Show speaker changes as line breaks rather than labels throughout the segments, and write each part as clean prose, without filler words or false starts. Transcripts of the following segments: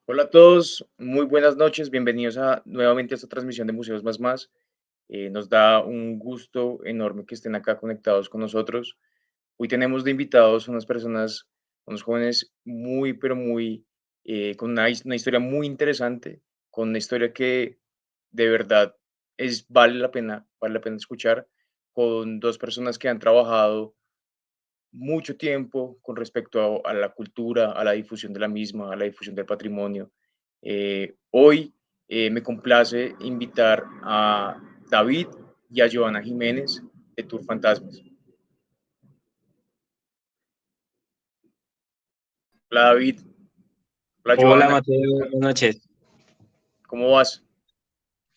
Hola a todos, muy buenas noches, bienvenidos nuevamente a esta transmisión de Museos Más Más. Nos da un gusto enorme que estén acá conectados con nosotros. Hoy tenemos de invitados unas personas, unos jóvenes muy, pero muy, con una historia muy interesante, con una historia que de verdad vale la pena escuchar, con dos personas que han trabajado mucho tiempo con respecto a la cultura, a la difusión de la misma, a la difusión del patrimonio. Hoy me complace invitar a David y a Joana Jiménez de Tour Fantasmas. Hola David, hola
Hola
Joana,
Mateo, buenas noches.
¿cómo vas?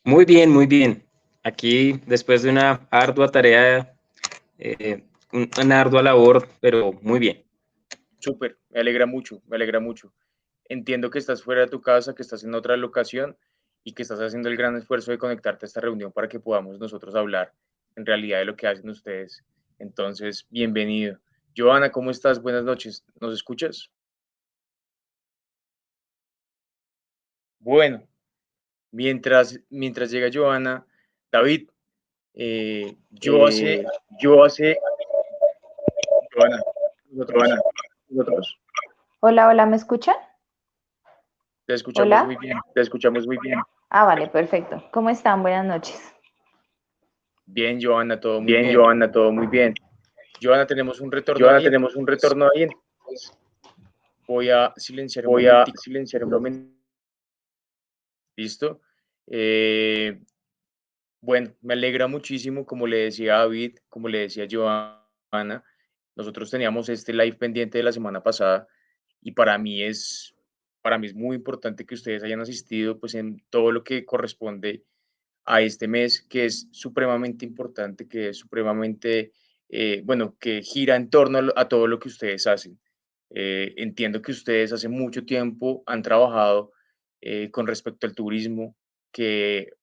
Muy bien, muy bien. Aquí después de una ardua tarea, una ardua labor, pero muy bien.
Súper, me alegra mucho, me alegra mucho. Entiendo que estás fuera de tu casa, que estás en otra locación y que estás haciendo el gran esfuerzo de conectarte a esta reunión para que podamos nosotros hablar en realidad de lo que hacen ustedes. Entonces, bienvenido. Joana, ¿cómo estás? Buenas noches. ¿Nos escuchas? Bueno, mientras llega Joana, David, yo hace,
Eh, yo hace,
Joana, nosotros
Joana, nosotros
te
Hola, hola, ¿me escuchan?
escuchamos muy
Hola.
bien.
te escuchamos muy bien.
Vale, perfecto. ¿Cómo están? Buenas noches.
Bien, Joana, todo muy
Bien,
bien.
Joana, todo muy bien.
Joana, tenemos un retorno
Joana,
ahí,
tenemos un
entonces
retorno ahí, entonces
voy a silenciar un
voy a
momentico.
silenciar un momento.
¿Listo? Eh, bueno, me alegra muchísimo, como le decía David, como le decía Joana, nosotros teníamos este live pendiente de la semana pasada y para mí es muy importante que ustedes hayan asistido pues en todo lo que corresponde a este mes, que es supremamente importante, que es supremamente, bueno, que gira en torno a todo lo que ustedes hacen. Entiendo que ustedes hace mucho tiempo han trabajado con respecto al turismo, que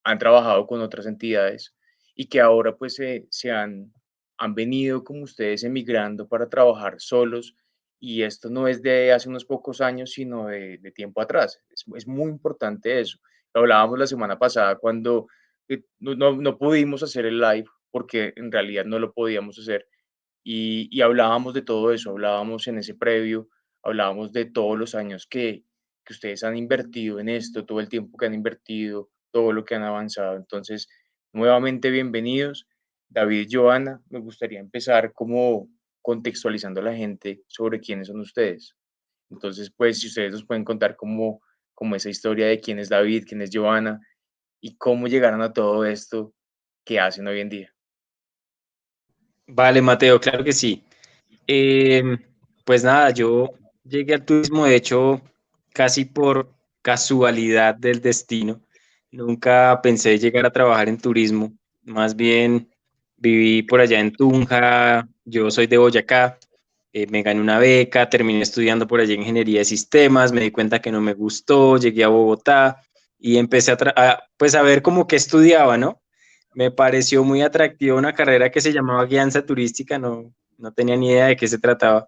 han trabajado con otras entidades y que ahora pues han venido como ustedes emigrando para trabajar solos y esto no es de hace unos pocos años, sino de tiempo atrás. Es muy importante eso. Lo hablábamos la semana pasada cuando no pudimos hacer el live porque en realidad no lo podíamos hacer y hablábamos de todo eso, hablábamos en ese previo, hablábamos de todos los años que ustedes han invertido en esto, todo el tiempo que han invertido, todo lo que han avanzado. Entonces, nuevamente bienvenidos. David y Joana, me gustaría empezar como contextualizando a la gente sobre quiénes son ustedes. Entonces, pues, si ustedes nos pueden contar como esa historia de quién es David, quién es Joana y cómo llegaron a todo esto que hacen hoy en día.
Vale, Mateo, claro que sí. Eh, pues nada, yo llegué al turismo, de hecho, casi por casualidad del destino. Nunca pensé llegar a trabajar en turismo. Más bien viví por allá en Tunja. Yo soy de Boyacá. Me gané una beca, terminé estudiando por allá ingeniería de sistemas. Me di cuenta que no me gustó. Llegué a Bogotá y empecé pues a ver como que estudiaba, ¿no? Me pareció muy atractiva una carrera que se llamaba guianza turística. No tenía ni idea de qué se trataba.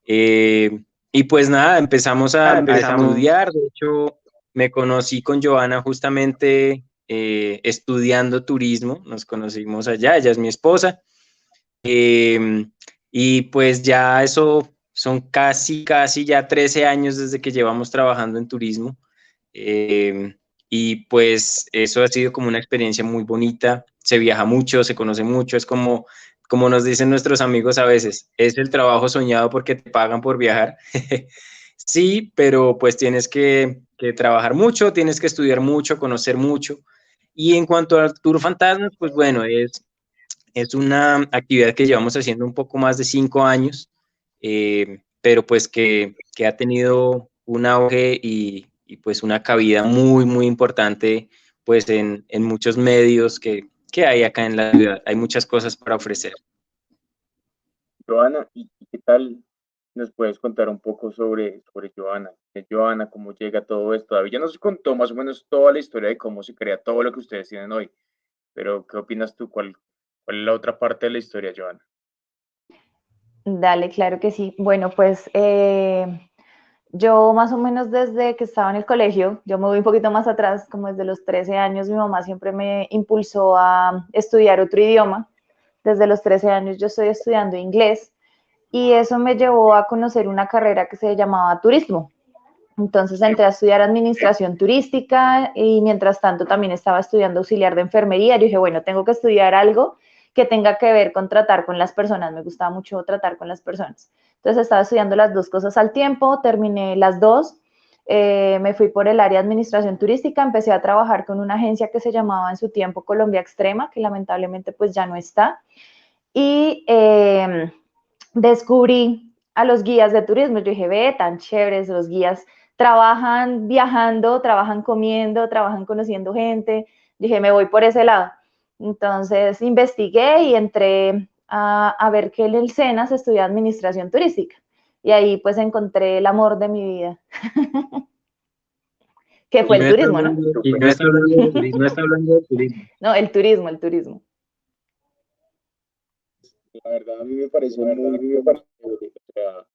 Eh, y pues nada, empezamos a
Empezamos.
estudiar. De hecho, me conocí con Joana justamente estudiando turismo. Nos conocimos allá, ella es mi esposa. Eh, y pues ya eso son casi ya 13 años desde que llevamos trabajando en turismo. Eh, y pues eso ha sido como una experiencia muy bonita. Se viaja mucho, se conoce mucho, es como nos dicen nuestros amigos a veces, es el trabajo soñado porque te pagan por viajar. Sí, pero pues tienes que trabajar mucho, tienes que estudiar mucho, conocer mucho. Y en cuanto al Tour Fantasmas, pues bueno, es una actividad que llevamos haciendo un poco más de 5 años, pero pues que ha tenido un auge y pues una cabida muy importante pues en muchos medios que hay acá en la ciudad. Hay muchas cosas para ofrecer.
Joana, ¿y qué tal nos puedes contar un poco sobre Joana? ¿Qué es Joana? ¿Cómo llega todo esto? David ya nos contó más o menos toda la historia de cómo se crea todo lo que ustedes tienen hoy, pero ¿qué opinas tú? ¿Cuál es la otra parte de la historia, Joana?
Dale, claro que sí. Bueno, pues Yo más o menos desde que estaba en el colegio, yo me voy un poquito más atrás, como desde los 13 años, mi mamá siempre me impulsó a estudiar otro idioma. Desde los 13 años yo estoy estudiando inglés y eso me llevó a conocer una carrera que se llamaba turismo. Entonces entré a estudiar administración turística y mientras tanto también estaba estudiando auxiliar de enfermería. Yo dije, bueno, tengo que estudiar algo que tenga que ver con tratar con las personas. Me gustaba mucho tratar con las personas. Entonces estaba estudiando las dos cosas al tiempo, terminé las dos. Me fui por el área de administración turística, empecé a trabajar con una agencia que se llamaba en su tiempo Colombia Extrema, que lamentablemente pues ya no está. Y descubrí a los guías de turismo. Yo dije, ve, tan chéveres los guías, trabajan viajando, trabajan comiendo, trabajan conociendo gente. Dije, me voy por ese lado. Entonces investigué y entré a ver que en el SENA se estudia administración turística. Y ahí pues encontré el amor de mi vida, que fue
Y
el
no está
turismo, ¿no?
hablando, y no está hablando de turismo, no está hablando de turismo.
No, el turismo, el turismo.
La verdad, a mí me parece muy chévere, o sea,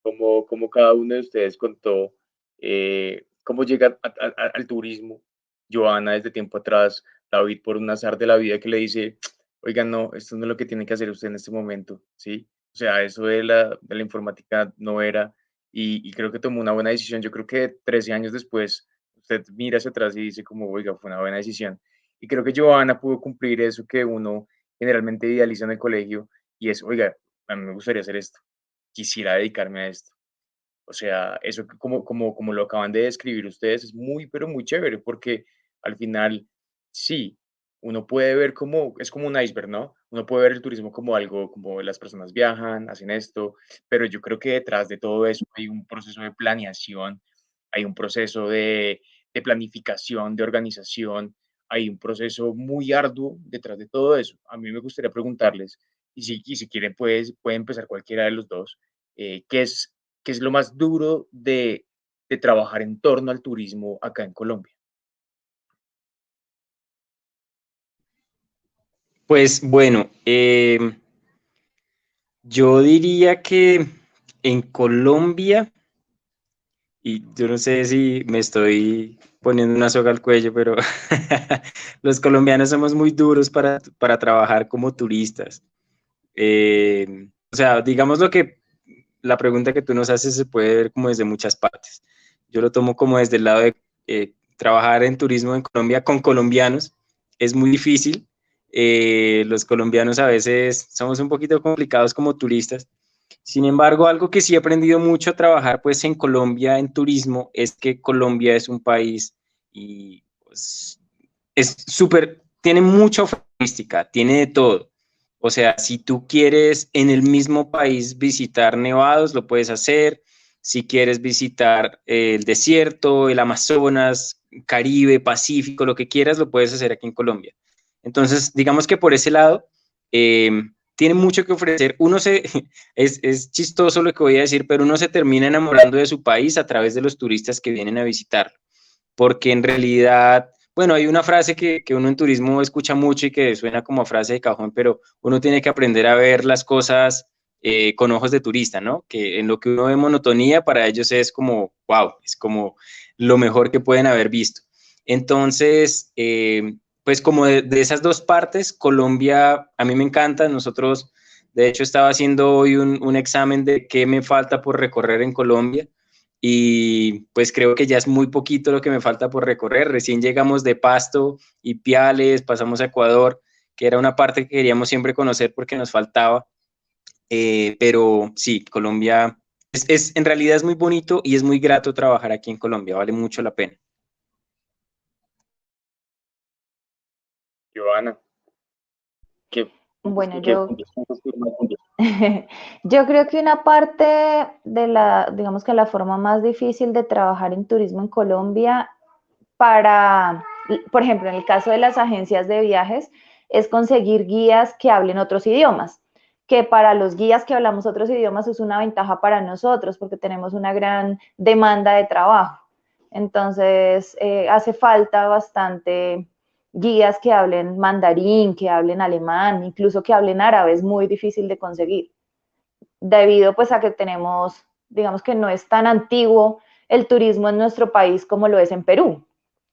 como cada uno de ustedes contó cómo llega al turismo. Joana desde tiempo atrás, David por un azar de la vida que le dice, oigan, no, esto no es lo que tiene que hacer usted en este momento, ¿sí? O sea, eso de la informática no era, y creo que tomó una buena decisión. Yo creo que 13 años después, usted mira hacia atrás y dice como, oiga, fue una buena decisión. Y creo que Joana pudo cumplir eso que uno generalmente idealiza en el colegio, y es, oiga, a mí me gustaría hacer esto, quisiera dedicarme a esto. O sea, eso que como lo acaban de describir ustedes es muy, pero muy chévere, porque al final, sí, uno puede ver como, es como un iceberg, ¿no? Uno puede ver el turismo como algo, como las personas viajan, hacen esto, pero yo creo que detrás de todo eso hay un proceso de planeación, hay un proceso de planificación, de organización, hay un proceso muy arduo detrás de todo eso. A mí me gustaría preguntarles, y si quieren, pues, puede empezar cualquiera de los dos, ¿qué es lo más duro de trabajar en torno al turismo acá en Colombia?
Pues bueno, yo diría que en Colombia, y yo no sé si me estoy poniendo una soga al cuello, pero los colombianos somos muy duros para trabajar como turistas. O sea, digamos lo que la pregunta que tú nos haces se puede ver como desde muchas partes. Yo lo tomo como desde el lado de trabajar en turismo en Colombia con colombianos. Es muy difícil. Los colombianos a veces somos un poquito complicados como turistas. Sin embargo, algo que sí he aprendido mucho a trabajar pues en Colombia en turismo es que Colombia es un país y pues, es súper, tiene mucha oferta turística, tiene de todo. O sea, si tú quieres en el mismo país visitar nevados, lo puedes hacer. Si quieres visitar el desierto, el Amazonas, Caribe, Pacífico, lo que quieras, lo puedes hacer aquí en Colombia. Entonces, digamos que por ese lado, eh, tiene mucho que ofrecer. Es chistoso lo que voy a decir, pero uno se termina enamorando de su país a través de los turistas que vienen a visitarlo. Porque en realidad, bueno, hay una frase que uno en turismo escucha mucho y que suena como frase de cajón, pero uno tiene que aprender a ver las cosas con ojos de turista, ¿no? Que en lo que uno ve monotonía, para ellos es como, wow, es como lo mejor que pueden haber visto. Entonces, pues como de esas dos partes, Colombia a mí me encanta. Nosotros, de hecho, estaba haciendo hoy un examen de qué me falta por recorrer en Colombia y pues creo que ya es muy poquito lo que me falta por recorrer. Recién llegamos de Pasto y Piales, pasamos a Ecuador, que era una parte que queríamos siempre conocer porque nos faltaba. Pero sí, Colombia en realidad es muy bonito y es muy grato trabajar aquí en Colombia, vale mucho la pena.
Joana, ¿qué,
Bueno,
qué
yo yo creo que una parte de la, digamos que la forma más difícil de trabajar en turismo en Colombia para, por ejemplo, en el caso de las agencias de viajes, es conseguir guías que hablen otros idiomas, que para los guías que hablamos otros idiomas es una ventaja para nosotros porque tenemos una gran demanda de trabajo. Entonces, hace falta bastante guías que hablen mandarín, que hablen alemán, incluso que hablen árabe, es muy difícil de conseguir, debido pues a que tenemos, digamos que no es tan antiguo el turismo en nuestro país como lo es en Perú.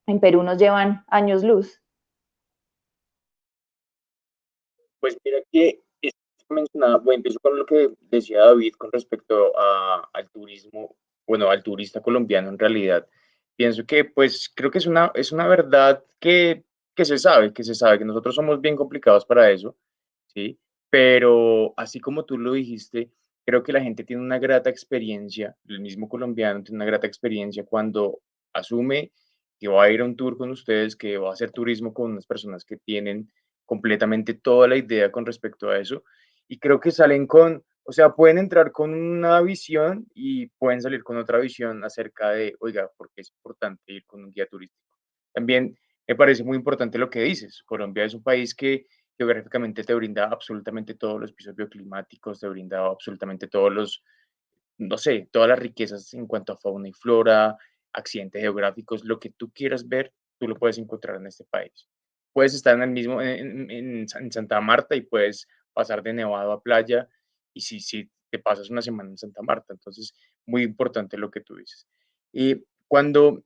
En Perú nos llevan años luz.
Pues mira que esto que mencionaba, bueno, empiezo con lo que decía David con respecto al turismo, bueno, al turista colombiano en realidad. Pienso que pues creo que es una verdad que se sabe que nosotros somos bien complicados para eso, ¿sí? Pero así como tú lo dijiste, creo que la gente tiene una grata experiencia, el mismo colombiano tiene una grata experiencia cuando asume que va a ir a un tour con ustedes, que va a hacer turismo con unas personas que tienen completamente toda la idea con respecto a eso. Y creo que salen con, o sea, pueden entrar con una visión y pueden salir con otra visión acerca de, oiga, ¿por qué es importante ir con un guía turístico? También me parece muy importante lo que dices. Colombia es un país que geográficamente te brinda absolutamente todos los pisos bioclimáticos, te brinda absolutamente todos los, no sé, todas las riquezas en cuanto a fauna y flora, accidentes geográficos, lo que tú quieras ver, tú lo puedes encontrar en este país. Puedes estar en el mismo, en Santa Marta y puedes pasar de nevado a playa y si te pasas una semana en Santa Marta, entonces muy importante lo que tú dices. Y cuando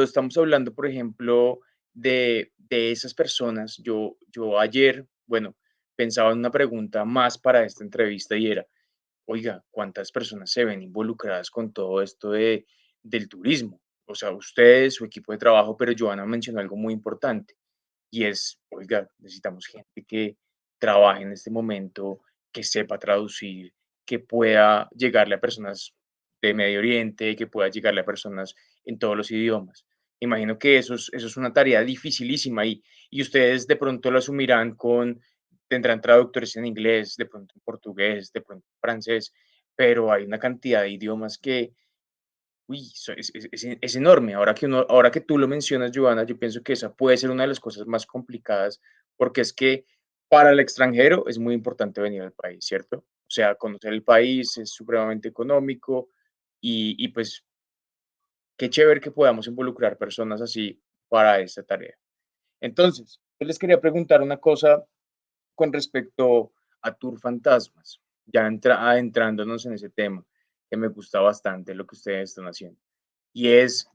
estamos hablando, por ejemplo, de esas personas, yo ayer, bueno, pensaba en una pregunta más para esta entrevista y era, oiga, ¿cuántas personas se ven involucradas con todo esto del turismo? O sea, ustedes, su equipo de trabajo, pero Joana mencionó algo muy importante y es, oiga, necesitamos gente que trabaje en este momento, que sepa traducir, que pueda llegarle a personas de Medio Oriente, que pueda llegarle a personas en todos los idiomas. Imagino que eso es una tarea dificilísima y ustedes de pronto lo asumirán con, tendrán traductores en inglés, de pronto en portugués, de pronto en francés, pero hay una cantidad de idiomas que, uy, es enorme. Ahora que tú lo mencionas, Joana, yo pienso que esa puede ser una de las cosas más complicadas, porque es que para el extranjero es muy importante venir al país, ¿cierto? O sea, conocer el país es supremamente económico y pues qué chévere que podamos involucrar personas así para esta tarea. Entonces, yo les quería preguntar una cosa con respecto a Tour Fantasmas, ya adentrándonos en ese tema, que me gusta bastante lo que ustedes están haciendo. Y es,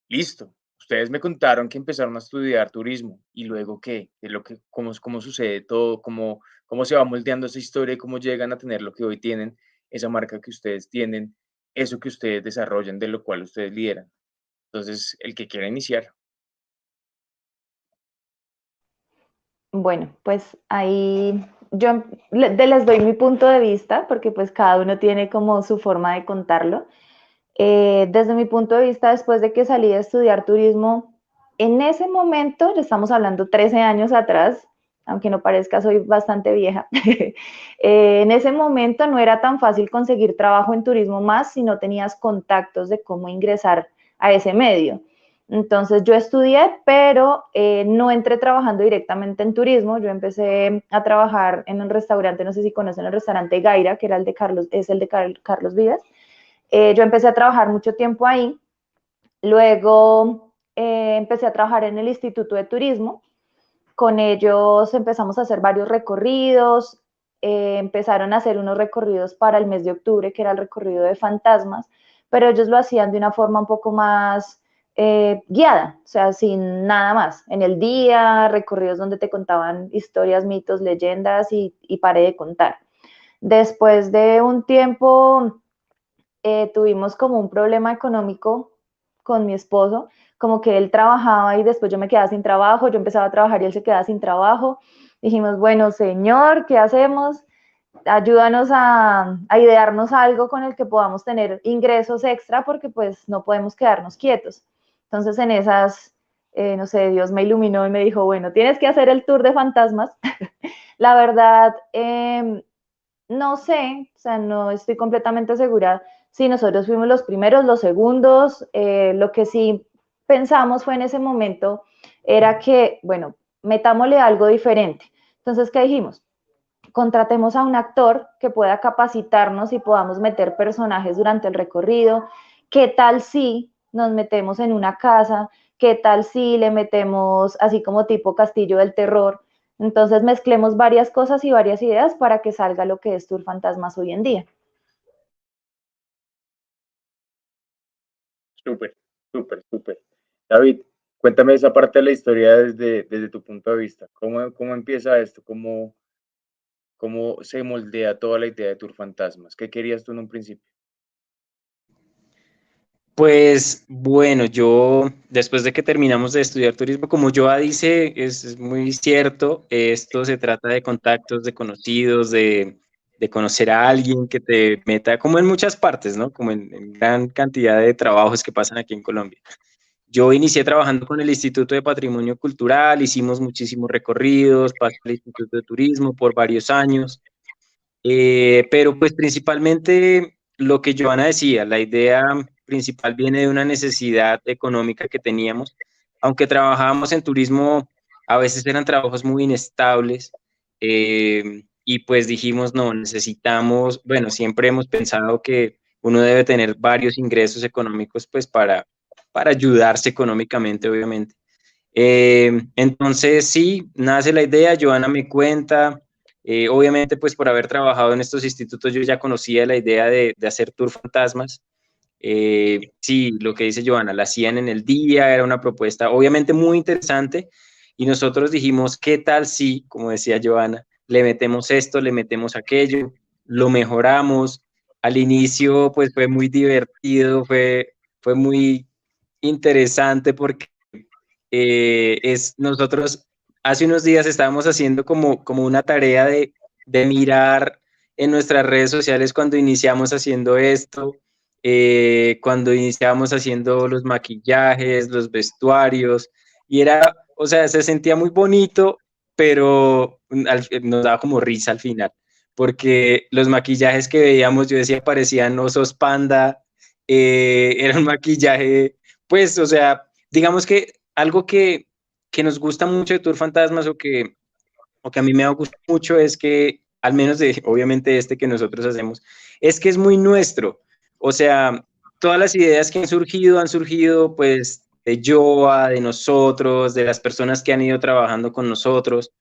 listo, ustedes me contaron que empezaron a estudiar turismo y luego qué, de lo que, cómo sucede todo, cómo se va moldeando esa historia y cómo llegan a tener lo que hoy tienen, esa marca que ustedes tienen, eso que ustedes desarrollan, de lo cual ustedes lideran. Entonces, el que quiera iniciar.
Bueno, pues ahí yo les doy mi punto de vista porque pues cada uno tiene como su forma de contarlo. Desde mi punto de vista, después de que salí a estudiar turismo, en ese momento, ya estamos hablando 13 años atrás, aunque no parezca, soy bastante vieja, en ese momento no era tan fácil conseguir trabajo en turismo más si no tenías contactos de cómo ingresar a ese medio. Entonces yo estudié, pero no entré trabajando directamente en turismo. Yo empecé a trabajar en un restaurante, no sé si conocen el restaurante Gaira, que era el de Carlos, es el de Carlos Vives. Yo empecé a trabajar mucho tiempo ahí. Luego empecé a trabajar en el Instituto de Turismo. Con ellos empezamos a hacer varios recorridos. Empezaron a hacer unos recorridos para el mes de octubre, que era el recorrido de fantasmas, pero ellos lo hacían de una forma un poco más guiada, o sea, sin nada más. En el día, recorridos donde te contaban historias, mitos, leyendas y paré de contar. Después de un tiempo tuvimos como un problema económico con mi esposo, como que él trabajaba y después yo me quedaba sin trabajo, yo empezaba a trabajar y él se quedaba sin trabajo. Dijimos, bueno, señor, ¿qué hacemos? Ayúdanos a idearnos algo con el que podamos tener ingresos extra porque pues no podemos quedarnos quietos. Entonces en esas, no sé, Dios me iluminó y me dijo, bueno, tienes que hacer el tour de fantasmas. La verdad, no sé, o sea, no estoy completamente segura si nosotros fuimos los primeros, los segundos. Lo que sí pensamos fue en ese momento era que, bueno, metámosle algo diferente. Entonces, ¿qué dijimos? Contratemos a un actor que pueda capacitarnos y podamos meter personajes durante el recorrido. ¿Qué tal si nos metemos en una casa? ¿Qué tal si le metemos así como tipo Castillo del Terror? Entonces mezclemos varias cosas y varias ideas para que salga lo que es Tour Fantasmas hoy en día.
Súper, súper, súper. David, cuéntame esa parte de la historia desde tu punto de vista. ¿Cómo empieza esto? ¿Cómo se moldea toda la idea de Tour Fantasmas? ¿Qué querías tú en un principio?
Pues bueno, yo después de que terminamos de estudiar turismo, como Joa dice, es muy cierto, esto se trata de contactos, de conocidos, de conocer a alguien que te meta, como en muchas partes, ¿no? Como en gran cantidad de trabajos que pasan aquí en Colombia. Yo inicié trabajando con el Instituto de Patrimonio Cultural, hicimos muchísimos recorridos, pasé al Instituto de Turismo por varios años. Pero pues principalmente lo que Joana decía, la idea principal viene de una necesidad económica que teníamos. Aunque trabajábamos en turismo, a veces eran trabajos muy inestables, y pues dijimos, no, necesitamos, bueno, siempre hemos pensado que uno debe tener varios ingresos económicos pues para ayudarse económicamente, obviamente. Entonces, sí, nace la idea, Joana me cuenta, obviamente pues por haber trabajado en estos institutos yo ya conocía la idea de hacer tour fantasmas. Sí, lo que dice Joana, la hacían en el día, era una propuesta obviamente muy interesante y nosotros dijimos, ¿qué tal si, como decía Joana, le metemos esto, le metemos aquello, lo mejoramos? Al inicio pues fue muy divertido, fue muy interesante porque nosotros hace unos días estábamos haciendo como una tarea de mirar en nuestras redes sociales cuando iniciamos haciendo esto, cuando iniciamos haciendo los maquillajes, los vestuarios, y era, o sea, se sentía muy bonito, pero nos daba como risa al final, porque los maquillajes que veíamos, yo decía, parecían osos panda, era un maquillaje, pues, o sea, digamos que algo que nos gusta mucho de Tour Fantasmas o que a mí me gusta mucho es que, al menos de, obviamente este que nosotros hacemos, es que es muy nuestro. O sea, todas las ideas que han surgido pues de Joa, de nosotros, de las personas que han ido trabajando con nosotros,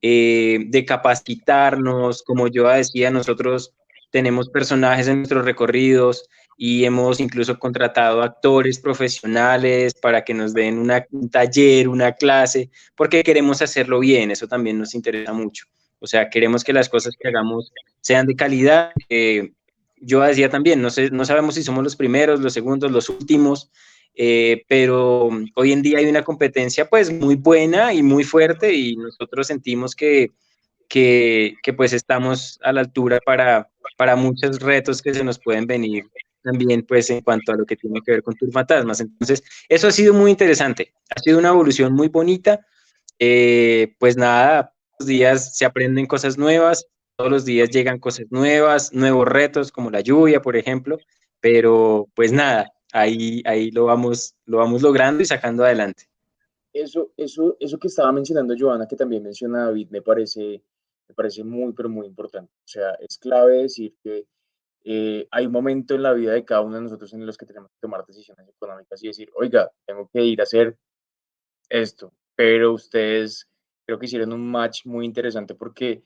de capacitarnos, como Joa decía, nosotros tenemos personajes en nuestros recorridos y hemos incluso contratado actores profesionales para que nos den un taller, una clase, porque queremos hacerlo bien, eso también nos interesa mucho. O sea, queremos que las cosas que hagamos sean de calidad. Yo decía también, no sé, no sabemos si somos los primeros, los segundos, los últimos, pero hoy en día hay una competencia pues muy buena y muy fuerte y nosotros sentimos que pues estamos a la altura para muchos retos que se nos pueden venir también pues en cuanto a lo que tiene que ver con Tour Fantasmas. Entonces, eso ha sido muy interesante, ha sido una evolución muy bonita. Pues nada, todos los días se aprenden cosas nuevas, todos los días llegan cosas nuevas, nuevos retos como la lluvia, por ejemplo, pero pues nada, ahí lo vamos logrando y sacando adelante.
Eso que estaba mencionando Joana, que también menciona David, me parece muy, pero muy importante. O sea, es clave decir que hay un momento en la vida de cada uno de nosotros en los que tenemos que tomar decisiones económicas y decir, oiga, tengo que ir a hacer esto, pero ustedes creo que hicieron un match muy interesante porque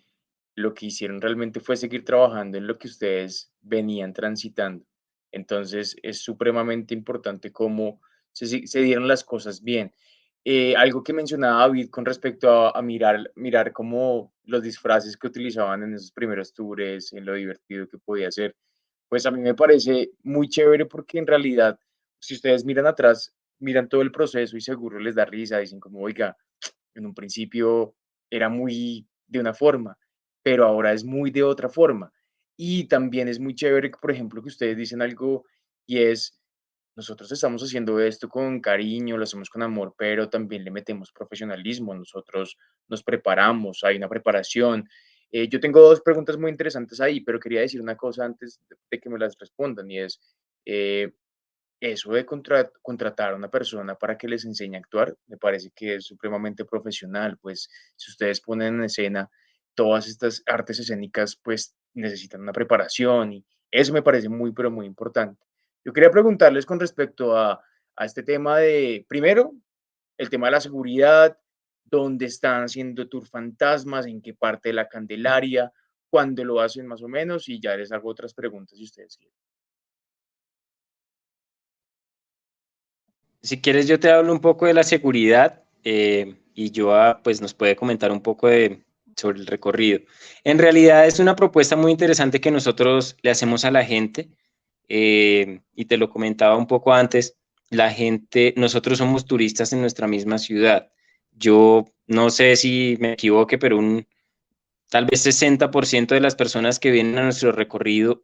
lo que hicieron realmente fue seguir trabajando en lo que ustedes venían transitando. Entonces es supremamente importante cómo se dieron las cosas bien. Algo que mencionaba David con respecto a mirar como los disfraces que utilizaban en esos primeros tours, en lo divertido que podía ser, pues a mí me parece muy chévere porque en realidad, si ustedes miran atrás, miran todo el proceso y seguro les da risa, dicen como, oiga, en un principio era muy de una forma, pero ahora es muy de otra forma. Y también es muy chévere, por ejemplo, que ustedes dicen algo y es, nosotros estamos haciendo esto con cariño, lo hacemos con amor, pero también le metemos profesionalismo, nosotros nos preparamos, hay una preparación. Yo tengo dos preguntas muy interesantes ahí, pero quería decir una cosa antes de que me las respondan y es, eh, eso de contratar a una persona para que les enseñe a actuar, me parece que es supremamente profesional, pues si ustedes ponen en escena todas estas artes escénicas, pues necesitan una preparación y eso me parece muy, pero muy importante. Yo quería preguntarles con respecto a este tema de, primero, el tema de la seguridad, dónde están haciendo tour fantasmas, en qué parte de la Candelaria, cuándo lo hacen más o menos, y ya les hago otras preguntas si ustedes quieren.
Si quieres, yo te hablo un poco de la seguridad y Joa pues nos puede comentar un poco sobre el recorrido. En realidad es una propuesta muy interesante que nosotros le hacemos a la gente y te lo comentaba un poco antes, la gente, nosotros somos turistas en nuestra misma ciudad. Yo no sé si me equivoque, pero tal vez 60% de las personas que vienen a nuestro recorrido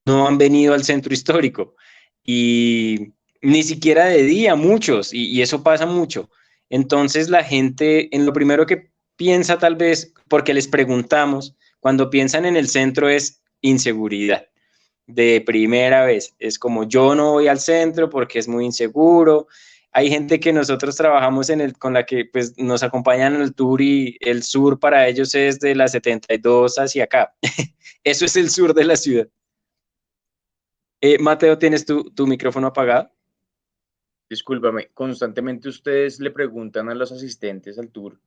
no han venido al centro histórico y ni siquiera de día muchos y eso pasa mucho. Entonces la gente en lo primero que piensa tal vez, porque les preguntamos, cuando piensan en el centro es inseguridad. De primera vez, es como yo no voy al centro porque es muy inseguro. Hay gente que nosotros trabajamos con la que pues, nos acompañan en el tour y el sur para ellos es de la 72 hacia acá. Eso es el sur de la ciudad. Mateo, ¿tienes tu micrófono apagado?
Discúlpame, constantemente ustedes le preguntan a los asistentes al tour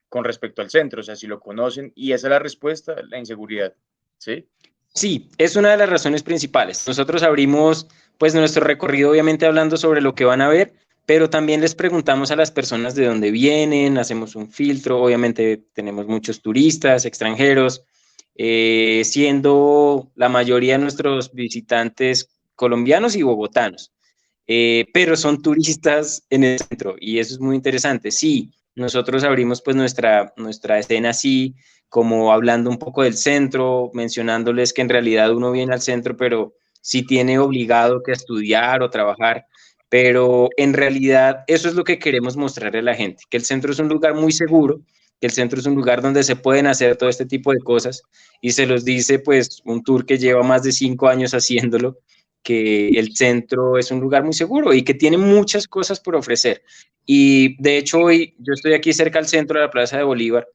con respecto al centro, o sea, si lo conocen, y esa es la respuesta, la inseguridad, ¿sí?
Sí, es una de las razones principales. Nosotros abrimos pues nuestro recorrido obviamente hablando sobre lo que van a ver, pero también les preguntamos a las personas de dónde vienen, hacemos un filtro, obviamente tenemos muchos turistas, extranjeros, siendo la mayoría de nuestros visitantes colombianos y bogotanos, pero son turistas en el centro y eso es muy interesante. Sí, nosotros abrimos pues nuestra escena así, como hablando un poco del centro, mencionándoles que en realidad uno viene al centro, pero sí tiene obligado que estudiar o trabajar, pero en realidad eso es lo que queremos mostrarle a la gente, que el centro es un lugar muy seguro, que el centro es un lugar donde se pueden hacer todo este tipo de cosas y se los dice pues un tour que lleva más de 5 años haciéndolo, que el centro es un lugar muy seguro y que tiene muchas cosas por ofrecer. Y de hecho hoy yo estoy aquí cerca al centro de la Plaza de Bolívar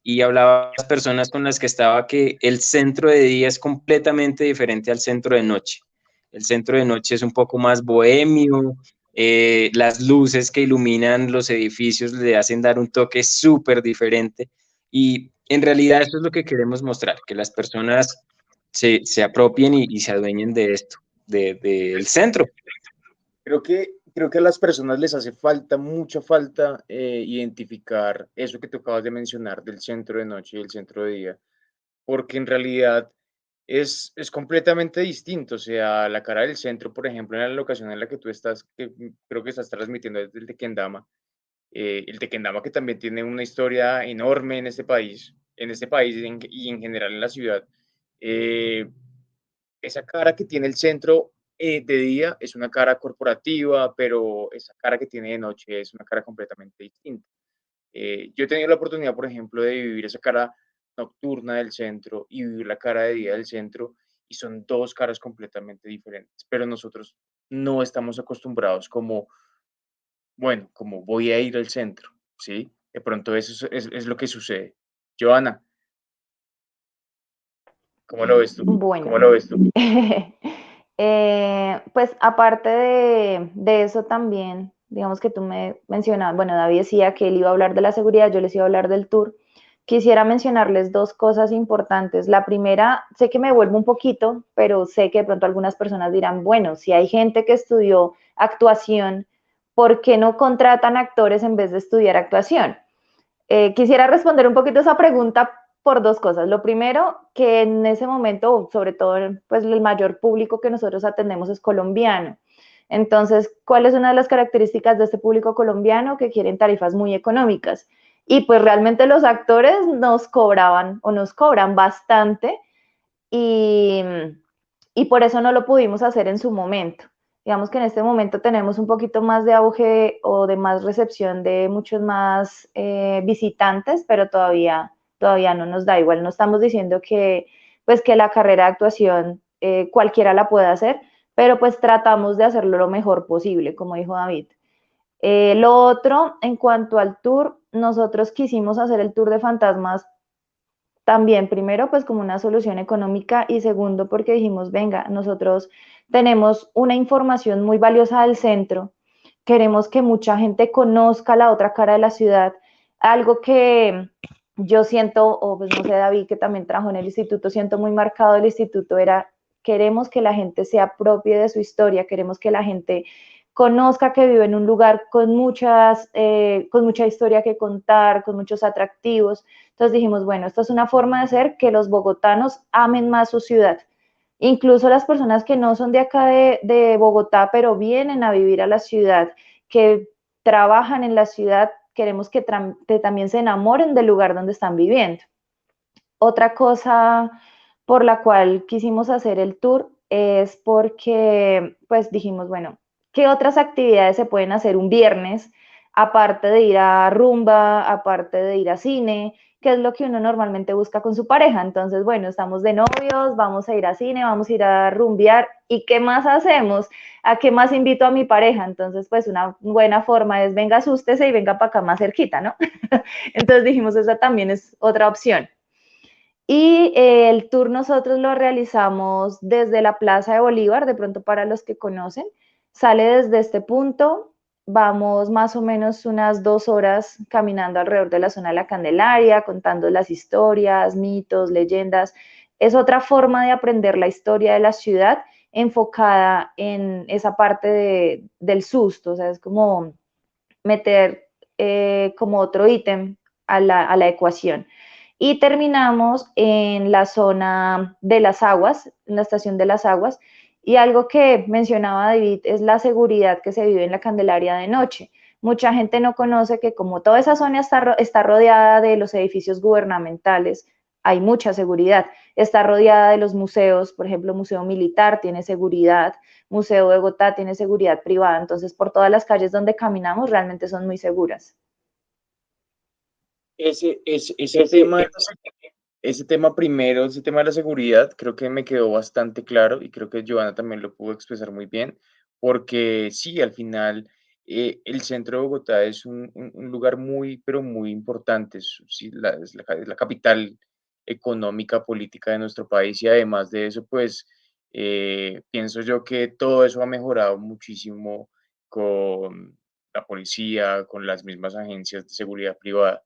y hablaba a las personas con las que estaba que el centro de día es completamente diferente al centro de noche. El centro de noche es un poco más bohemio, las luces que iluminan los edificios le hacen dar un toque súper diferente y en realidad eso es lo que queremos mostrar, que las personas se apropien y se adueñen de esto, del centro.
Creo que a las personas les hace falta, mucha falta, identificar eso que tú acabas de mencionar del centro de noche y el centro de día, porque en realidad es completamente distinto. O sea, la cara del centro, por ejemplo, en la locación en la que tú estás, que creo que estás transmitiendo desde el Tequendama que también tiene una historia enorme en este país y en general en la ciudad. eh, Esa cara que tiene el centro de día es una cara corporativa, pero esa cara que tiene de noche es una cara completamente distinta. Yo he tenido la oportunidad, por ejemplo, de vivir esa cara nocturna del centro y vivir la cara de día del centro, y son dos caras completamente diferentes, pero nosotros no estamos acostumbrados como, bueno, como voy a ir al centro, ¿sí? De pronto eso es lo que sucede. Joana, ¿cómo lo ves tú?
Bueno,
¿Cómo lo ves tú?
pues aparte de eso también, digamos que tú me mencionabas, bueno, David decía que él iba a hablar de la seguridad, yo les iba a hablar del tour. Quisiera mencionarles dos cosas importantes. La primera, sé que me vuelvo un poquito, pero sé que de pronto algunas personas dirán, bueno, si hay gente que estudió actuación, ¿por qué no contratan actores en vez de estudiar actuación? Quisiera responder un poquito esa pregunta por dos cosas. Lo primero, que en ese momento, sobre todo, pues el mayor público que nosotros atendemos es colombiano. Entonces, ¿cuál es una de las características de este público colombiano? Que quieren tarifas muy económicas. Y pues realmente los actores nos cobraban o nos cobran bastante y, y por eso no lo pudimos hacer en su momento. Digamos que en este momento tenemos un poquito más de auge o de más recepción de muchos más visitantes, pero todavía no nos da igual. No estamos diciendo que, pues, que la carrera de actuación cualquiera la pueda hacer, pero pues tratamos de hacerlo lo mejor posible, como dijo David. Lo otro, en cuanto al tour, nosotros quisimos hacer el tour de fantasmas también, primero, pues como una solución económica y segundo, porque dijimos, venga, nosotros tenemos una información muy valiosa del centro, queremos que mucha gente conozca la otra cara de la ciudad, algo que yo siento, o pues no sé, David, que también trajo en el instituto, siento muy marcado del instituto, era, queremos que la gente se apropie de su historia, queremos que la gente conozca que vive en un lugar con mucha historia que contar, con muchos atractivos. Entonces dijimos, bueno, esta es una forma de hacer que los bogotanos amen más su ciudad. Incluso las personas que no son de acá de Bogotá, pero vienen a vivir a la ciudad, que trabajan en la ciudad, queremos que también se enamoren del lugar donde están viviendo. Otra cosa por la cual quisimos hacer el tour es porque, pues dijimos, bueno, ¿qué otras actividades se pueden hacer un viernes, aparte de ir a rumba, aparte de ir a cine? ¿Qué es lo que uno normalmente busca con su pareja? Entonces, bueno, estamos de novios, vamos a ir a cine, vamos a ir a rumbear, ¿y qué más hacemos? ¿A qué más invito a mi pareja? Entonces, pues una buena forma es, venga, asústese y venga para acá más cerquita, ¿no? Entonces dijimos, esa también es otra opción. Y el tour nosotros lo realizamos desde la Plaza de Bolívar, de pronto para los que conocen, sale desde este punto, vamos más o menos unas 2 horas caminando alrededor de la zona de la Candelaria, contando las historias, mitos, leyendas. Es otra forma de aprender la historia de la ciudad enfocada en esa parte del susto, o sea, es como meter como otro ítem a la ecuación. Y terminamos en la zona de las aguas, en la estación de las aguas, y algo que mencionaba David es la seguridad que se vive en la Candelaria de noche. Mucha gente no conoce que como toda esa zona está rodeada de los edificios gubernamentales, hay mucha seguridad. Está rodeada de los museos, por ejemplo, Museo Militar tiene seguridad, Museo de Bogotá tiene seguridad privada, entonces por todas las calles donde caminamos realmente son muy seguras.
Ese tema primero, ese tema de la seguridad, creo que me quedó bastante claro y creo que Joana también lo pudo expresar muy bien, porque sí, al final el centro de Bogotá es un lugar muy, pero muy importante, sí, es la capital económica, política de nuestro país y además de eso, pues pienso yo que todo eso ha mejorado muchísimo con la policía, con las mismas agencias de seguridad privada.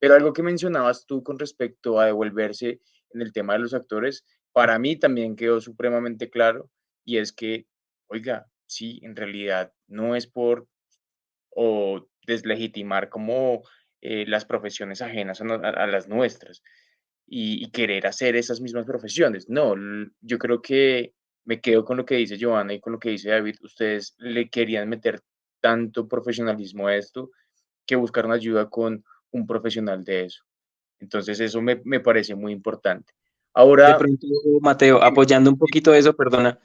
Pero algo que mencionabas tú con respecto a devolverse en el tema de los actores, para mí también quedó supremamente claro y es que, oiga, sí, en realidad no es por o deslegitimar como las profesiones ajenas a las nuestras y querer hacer esas mismas profesiones. No, yo creo que me quedo con lo que dice Joana y con lo que dice David. Ustedes le querían meter tanto profesionalismo a esto que buscaron ayuda con un profesional de eso. Entonces, eso me parece muy importante.
De
Ahora,
pronto, Mateo,
dime,
apoyando un poquito eso, perdona,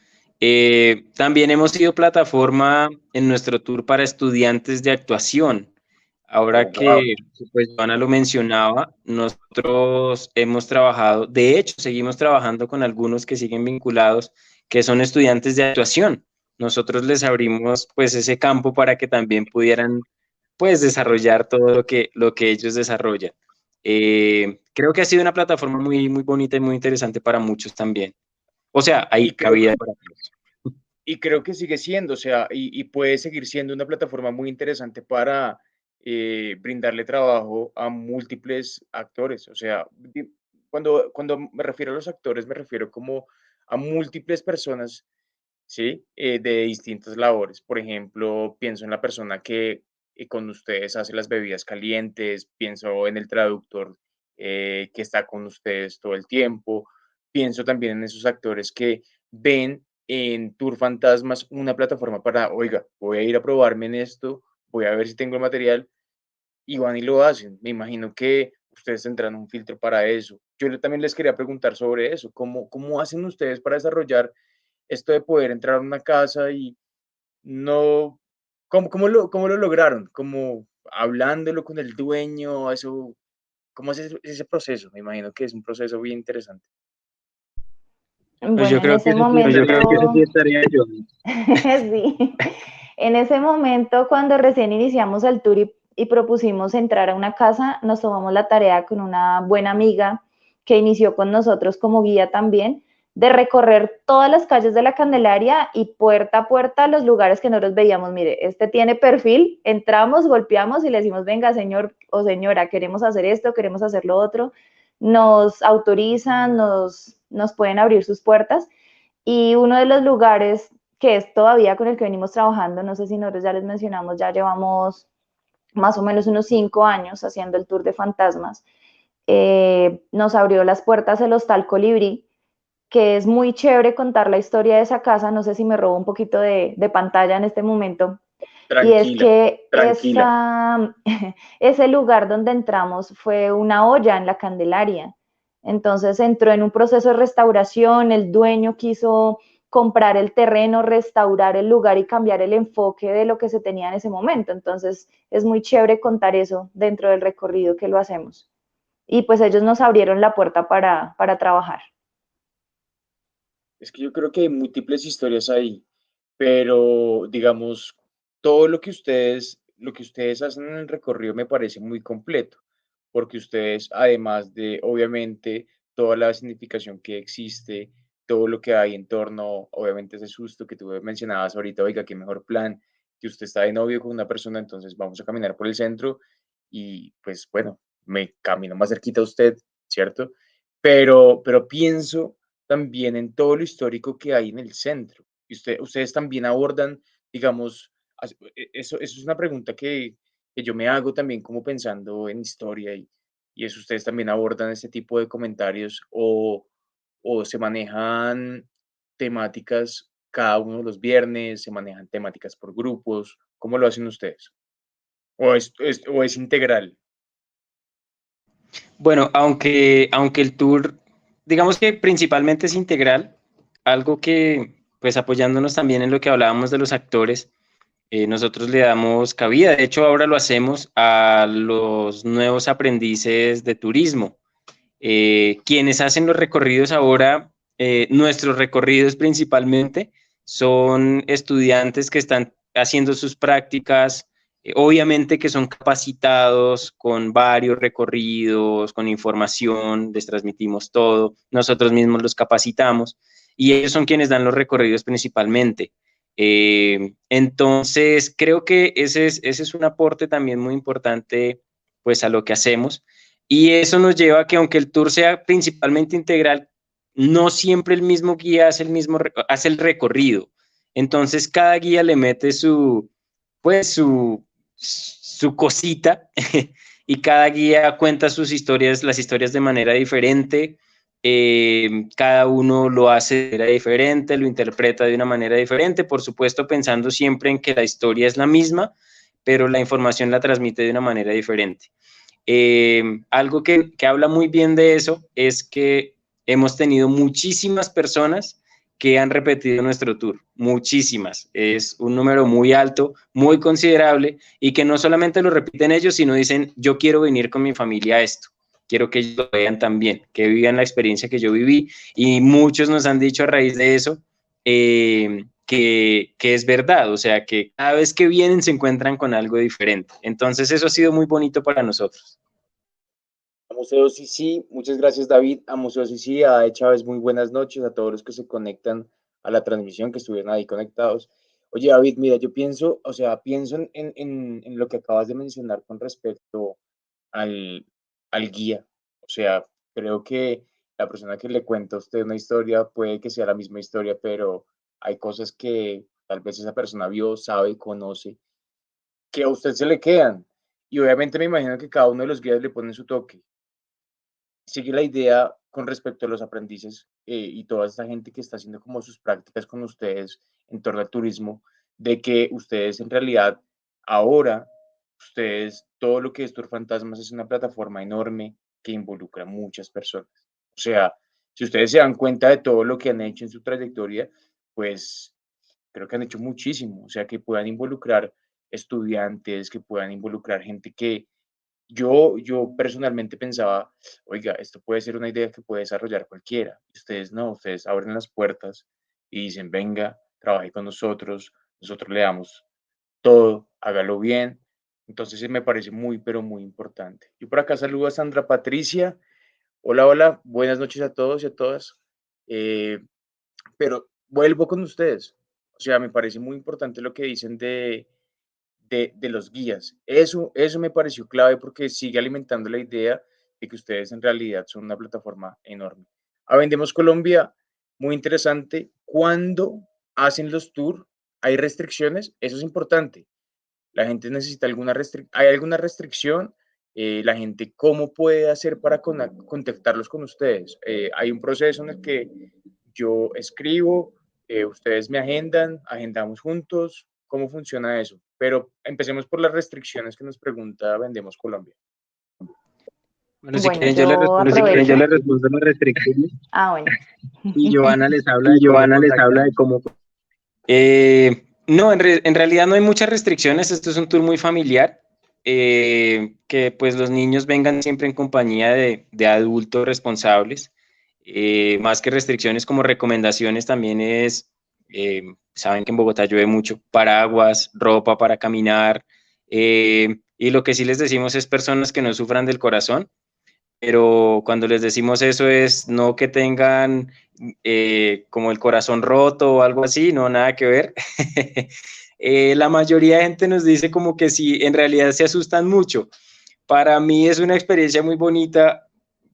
también hemos sido plataforma en nuestro tour para estudiantes de actuación.
oh,
Ahora
wow,
que pues Joana lo mencionaba, nosotros hemos trabajado, de hecho, seguimos trabajando con algunos que siguen vinculados, que son estudiantes de actuación. Nosotros les abrimos pues ese campo para que también pudieran pues desarrollar todo lo que ellos desarrollan. Creo que ha sido una plataforma muy, muy bonita y muy interesante para muchos también. O sea,
y
hay
creo,
cabida para todos.
y creo que sigue siendo, o sea, y puede seguir siendo una plataforma muy interesante para brindarle trabajo a múltiples actores. O sea, cuando me refiero a los actores, me refiero como a múltiples personas, ¿sí? De distintas labores. Por ejemplo, pienso en la persona que con ustedes hace las bebidas calientes, pienso en el traductor que está con ustedes todo el tiempo, pienso también en esos actores que ven en Tour Fantasmas una plataforma para, oiga, voy a ir a probarme en esto, voy a ver si tengo el material y van y lo hacen. Me imagino que ustedes tendrán un filtro para eso. También les quería preguntar sobre eso. ¿Cómo hacen ustedes para desarrollar esto de poder entrar a una casa y no, cómo lo lograron? ¿Como hablándolo con el dueño? Eso, ¿cómo es ese proceso? Me imagino que es un proceso bien interesante.
Pues
Bueno,
yo
en
creo que
ese
eso sí,
momento,
eso sí estaría yo.
sí, en ese momento cuando recién iniciamos el tour y propusimos entrar a una casa, nos tomamos la tarea con una buena amiga que inició con nosotros como guía también, de recorrer todas las calles de la Candelaria y puerta a puerta los lugares que nosotros veíamos. Mire, este tiene perfil, entramos, golpeamos y le decimos, venga, señor o señora, queremos hacer esto, queremos hacer lo otro. Nos autorizan, nos pueden abrir sus puertas. Y uno de los lugares que es todavía con el que venimos trabajando. No sé si nosotros ya les mencionamos, ya llevamos más o menos unos 5 años haciendo el tour de fantasmas. Nos abrió las puertas el Hostal Colibrí, que es muy chévere contar la historia de esa casa. No sé si me robo un poquito de pantalla en este momento. Y es
Tranquila,
que
tranquila.
ese lugar donde entramos fue una olla en la Candelaria. Entonces entró en un proceso de restauración, el dueño quiso comprar el terreno, restaurar el lugar y cambiar el enfoque de lo que se tenía en ese momento. Entonces es muy chévere contar eso dentro del recorrido que lo hacemos. Y pues ellos nos abrieron la puerta para trabajar.
Es que yo creo que hay múltiples historias ahí, pero digamos, todo lo que ustedes hacen en el recorrido me parece muy completo, porque ustedes, además de, obviamente, toda la significación que existe, todo lo que hay en torno, obviamente, ese susto que tú mencionabas ahorita, oiga, qué mejor plan, que usted está de novio con una persona, entonces vamos a caminar por el centro y pues bueno, me camino más cerquita a usted, ¿cierto? Pero pienso también en todo lo histórico que hay en el centro. Y ustedes también abordan, digamos, eso es una pregunta que yo me hago también como pensando en historia y eso ustedes también abordan este tipo de comentarios o se manejan temáticas cada uno de los viernes, se manejan temáticas por grupos, ¿cómo lo hacen ustedes? O es integral?
Bueno, aunque el tour, digamos que principalmente es integral, algo que, pues apoyándonos también en lo que hablábamos de los actores, nosotros le damos cabida. De hecho, ahora lo hacemos a los nuevos aprendices de turismo. Quienes hacen los recorridos ahora, nuestros recorridos principalmente, son estudiantes que están haciendo sus prácticas, obviamente que son capacitados con varios recorridos, con información, les transmitimos todo, nosotros mismos los capacitamos y ellos son quienes dan los recorridos principalmente. Entonces, creo que ese es un aporte también muy importante pues a lo que hacemos. Y eso nos lleva a que aunque el tour sea principalmente integral, no siempre el mismo guía hace el recorrido. Entonces cada guía le mete pues su cosita y cada guía cuenta sus historias, las historias de manera diferente. Cada uno lo hace de manera diferente, lo interpreta de una manera diferente, por supuesto pensando siempre en que la historia es la misma, pero la información la transmite de una manera diferente. Algo que habla muy bien de eso es que hemos tenido muchísimas personas que han repetido nuestro tour, muchísimas. Es un número muy alto, muy considerable y que no solamente lo repiten ellos, sino dicen, yo quiero venir con mi familia a esto. Quiero que ellos lo vean también, que vivan la experiencia que yo viví. Y muchos nos han dicho a raíz de eso que es verdad, o sea, que cada vez que vienen se encuentran con algo diferente. Entonces eso ha sido muy bonito para nosotros.
A Museo Sisi, muchas gracias David. A Museo Sisi, a Ed Chávez, muy buenas noches a todos los que se conectan a la transmisión, que estuvieron ahí conectados. Oye David, mira, yo pienso, o sea, pienso en lo que acabas de mencionar con respecto al, al guía. O sea, creo que la persona que le cuenta a usted una historia puede que sea la misma historia, pero hay cosas que tal vez esa persona vio, sabe, conoce, que a usted se le quedan. Y obviamente me imagino que cada uno de los guías le ponen su toque. Sigue la idea con respecto a los aprendices y toda esta gente que está haciendo como sus prácticas con ustedes en torno al turismo, de que ustedes en realidad ahora, ustedes, todo lo que es Tour Fantasmas es una plataforma enorme que involucra a muchas personas. O sea, si ustedes se dan cuenta de todo lo que han hecho en su trayectoria, pues creo que han hecho muchísimo. O sea, que puedan involucrar estudiantes, que puedan involucrar gente que yo personalmente pensaba, oiga, esto puede ser una idea que puede desarrollar cualquiera. Y ustedes no, ustedes abren las puertas y dicen, venga, trabaje con nosotros le damos todo, hágalo bien. Entonces me parece muy, pero muy importante. Yo por acá saludo a Sandra Patricia. Hola, hola, buenas noches a todos y a todas. Eh, pero vuelvo con ustedes. O sea, me parece muy importante lo que dicen de los guías. Eso me pareció clave porque sigue alimentando la idea de que ustedes en realidad son una plataforma enorme. A Vendemos Colombia, muy interesante. ¿Cuándo hacen los tours, hay restricciones, eso es importante. La gente necesita ¿hay alguna restricción? La gente, ¿cómo puede hacer para contactarlos con ustedes? Hay un proceso en el que yo escribo, ustedes me agendan, agendamos juntos, ¿cómo funciona eso? Pero empecemos por las restricciones que nos pregunta Vendemos Colombia.
Bueno, si
Bueno,
quieren yo les
yo
respondo, si quieren yo
aprovecho.
les respondo las restricciones
Bueno.
y Joana les habla de cómo contactarnos. No, en realidad no hay muchas restricciones, esto es un tour muy familiar, que pues los niños vengan siempre en compañía de adultos responsables, más que restricciones como recomendaciones también es, saben que en Bogotá llueve mucho, paraguas, ropa para caminar, y lo que sí les decimos es personas que no sufran del corazón, pero cuando les decimos eso es no que tengan como el corazón roto o algo así, no, nada que ver. La mayoría de gente nos dice como que sí, en realidad se asustan mucho. Para mí es una experiencia muy bonita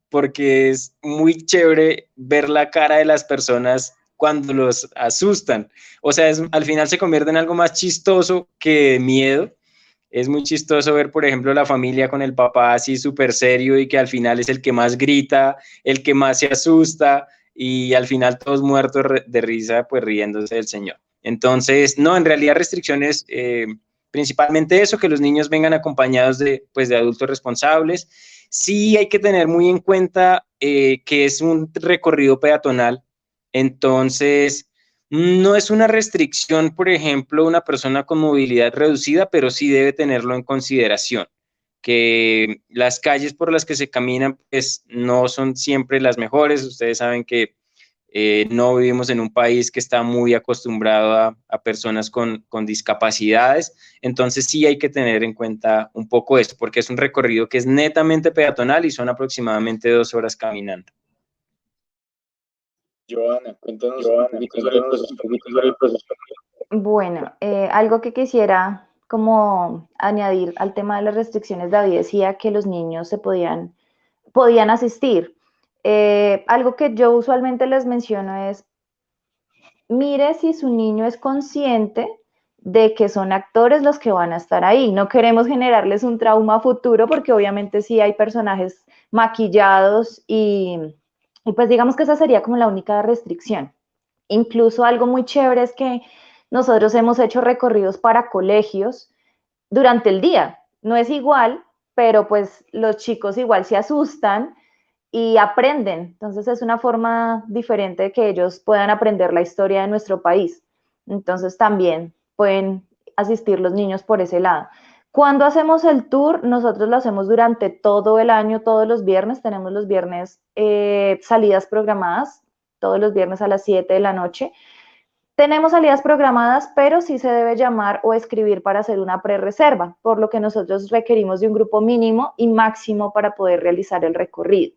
porque es muy chévere ver la cara de las personas cuando los asustan. O sea, al final se convierte en algo más chistoso que de miedo. Es muy chistoso ver, por ejemplo, la familia con el papá así súper serio y que al final es el que más grita, el que más se asusta y al final todos muertos de risa, pues riéndose del señor. Entonces, no, en realidad restricciones, principalmente eso, que los niños vengan acompañados pues, de adultos responsables. Sí hay que tener muy en cuenta que es un recorrido peatonal, entonces no es una restricción, por ejemplo, una persona con movilidad reducida, pero sí debe tenerlo en consideración, que las calles por las que se caminan pues no son siempre las mejores. Ustedes saben que no vivimos en un país que está muy acostumbrado a personas con discapacidades, entonces sí hay que tener en cuenta un poco esto, porque es un recorrido que es netamente peatonal y son aproximadamente 2 horas caminando.
Joana, cuéntanos un poquito sobre el proceso.
Bueno, algo que quisiera como añadir al tema de las restricciones, David decía que los niños podían asistir. Algo que yo usualmente les menciono es, mire si su niño es consciente de que son actores los que van a estar ahí. No queremos generarles un trauma futuro porque obviamente sí hay personajes maquillados y pues digamos que esa sería como la única restricción. Incluso algo muy chévere es que nosotros hemos hecho recorridos para colegios durante el día. No es igual, pero pues los chicos igual se asustan y aprenden. Entonces es una forma diferente de que ellos puedan aprender la historia de nuestro país. Entonces también pueden asistir los niños por ese lado. Cuando hacemos el tour, nosotros lo hacemos durante todo el año, todos los viernes. Tenemos los viernes salidas programadas, todos los viernes a las 7 de la noche. Tenemos salidas programadas, pero sí se debe llamar o escribir para hacer una prerreserva, por lo que nosotros requerimos de un grupo mínimo y máximo para poder realizar el recorrido.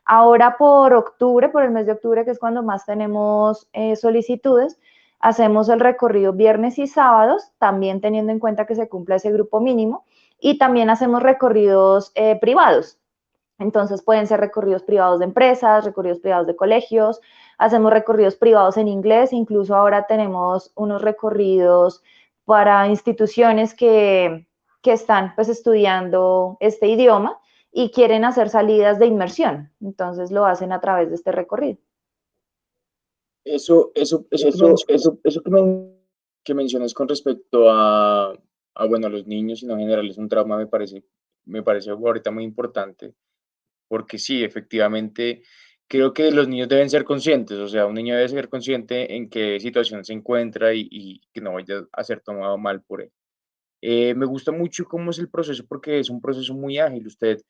Ahora por octubre, por el mes de octubre, que es cuando más tenemos solicitudes, hacemos el recorrido viernes y sábados, también teniendo en cuenta que se cumpla ese grupo mínimo, y también hacemos recorridos privados. Entonces pueden ser recorridos privados de empresas, recorridos privados de colegios, hacemos recorridos privados en inglés, incluso ahora tenemos unos recorridos para instituciones que están pues estudiando este idioma y quieren hacer salidas de inmersión. Entonces lo hacen a través de este recorrido.
Eso que mencionas con respecto bueno, a los niños y no en general es un trauma, me parece ahorita muy importante, porque sí, efectivamente, creo que los niños deben ser conscientes, o sea, un niño debe ser consciente en qué situación se encuentra y que no vaya a ser tomado mal por él. Me gusta mucho cómo es el proceso porque es un proceso muy ágil. Usted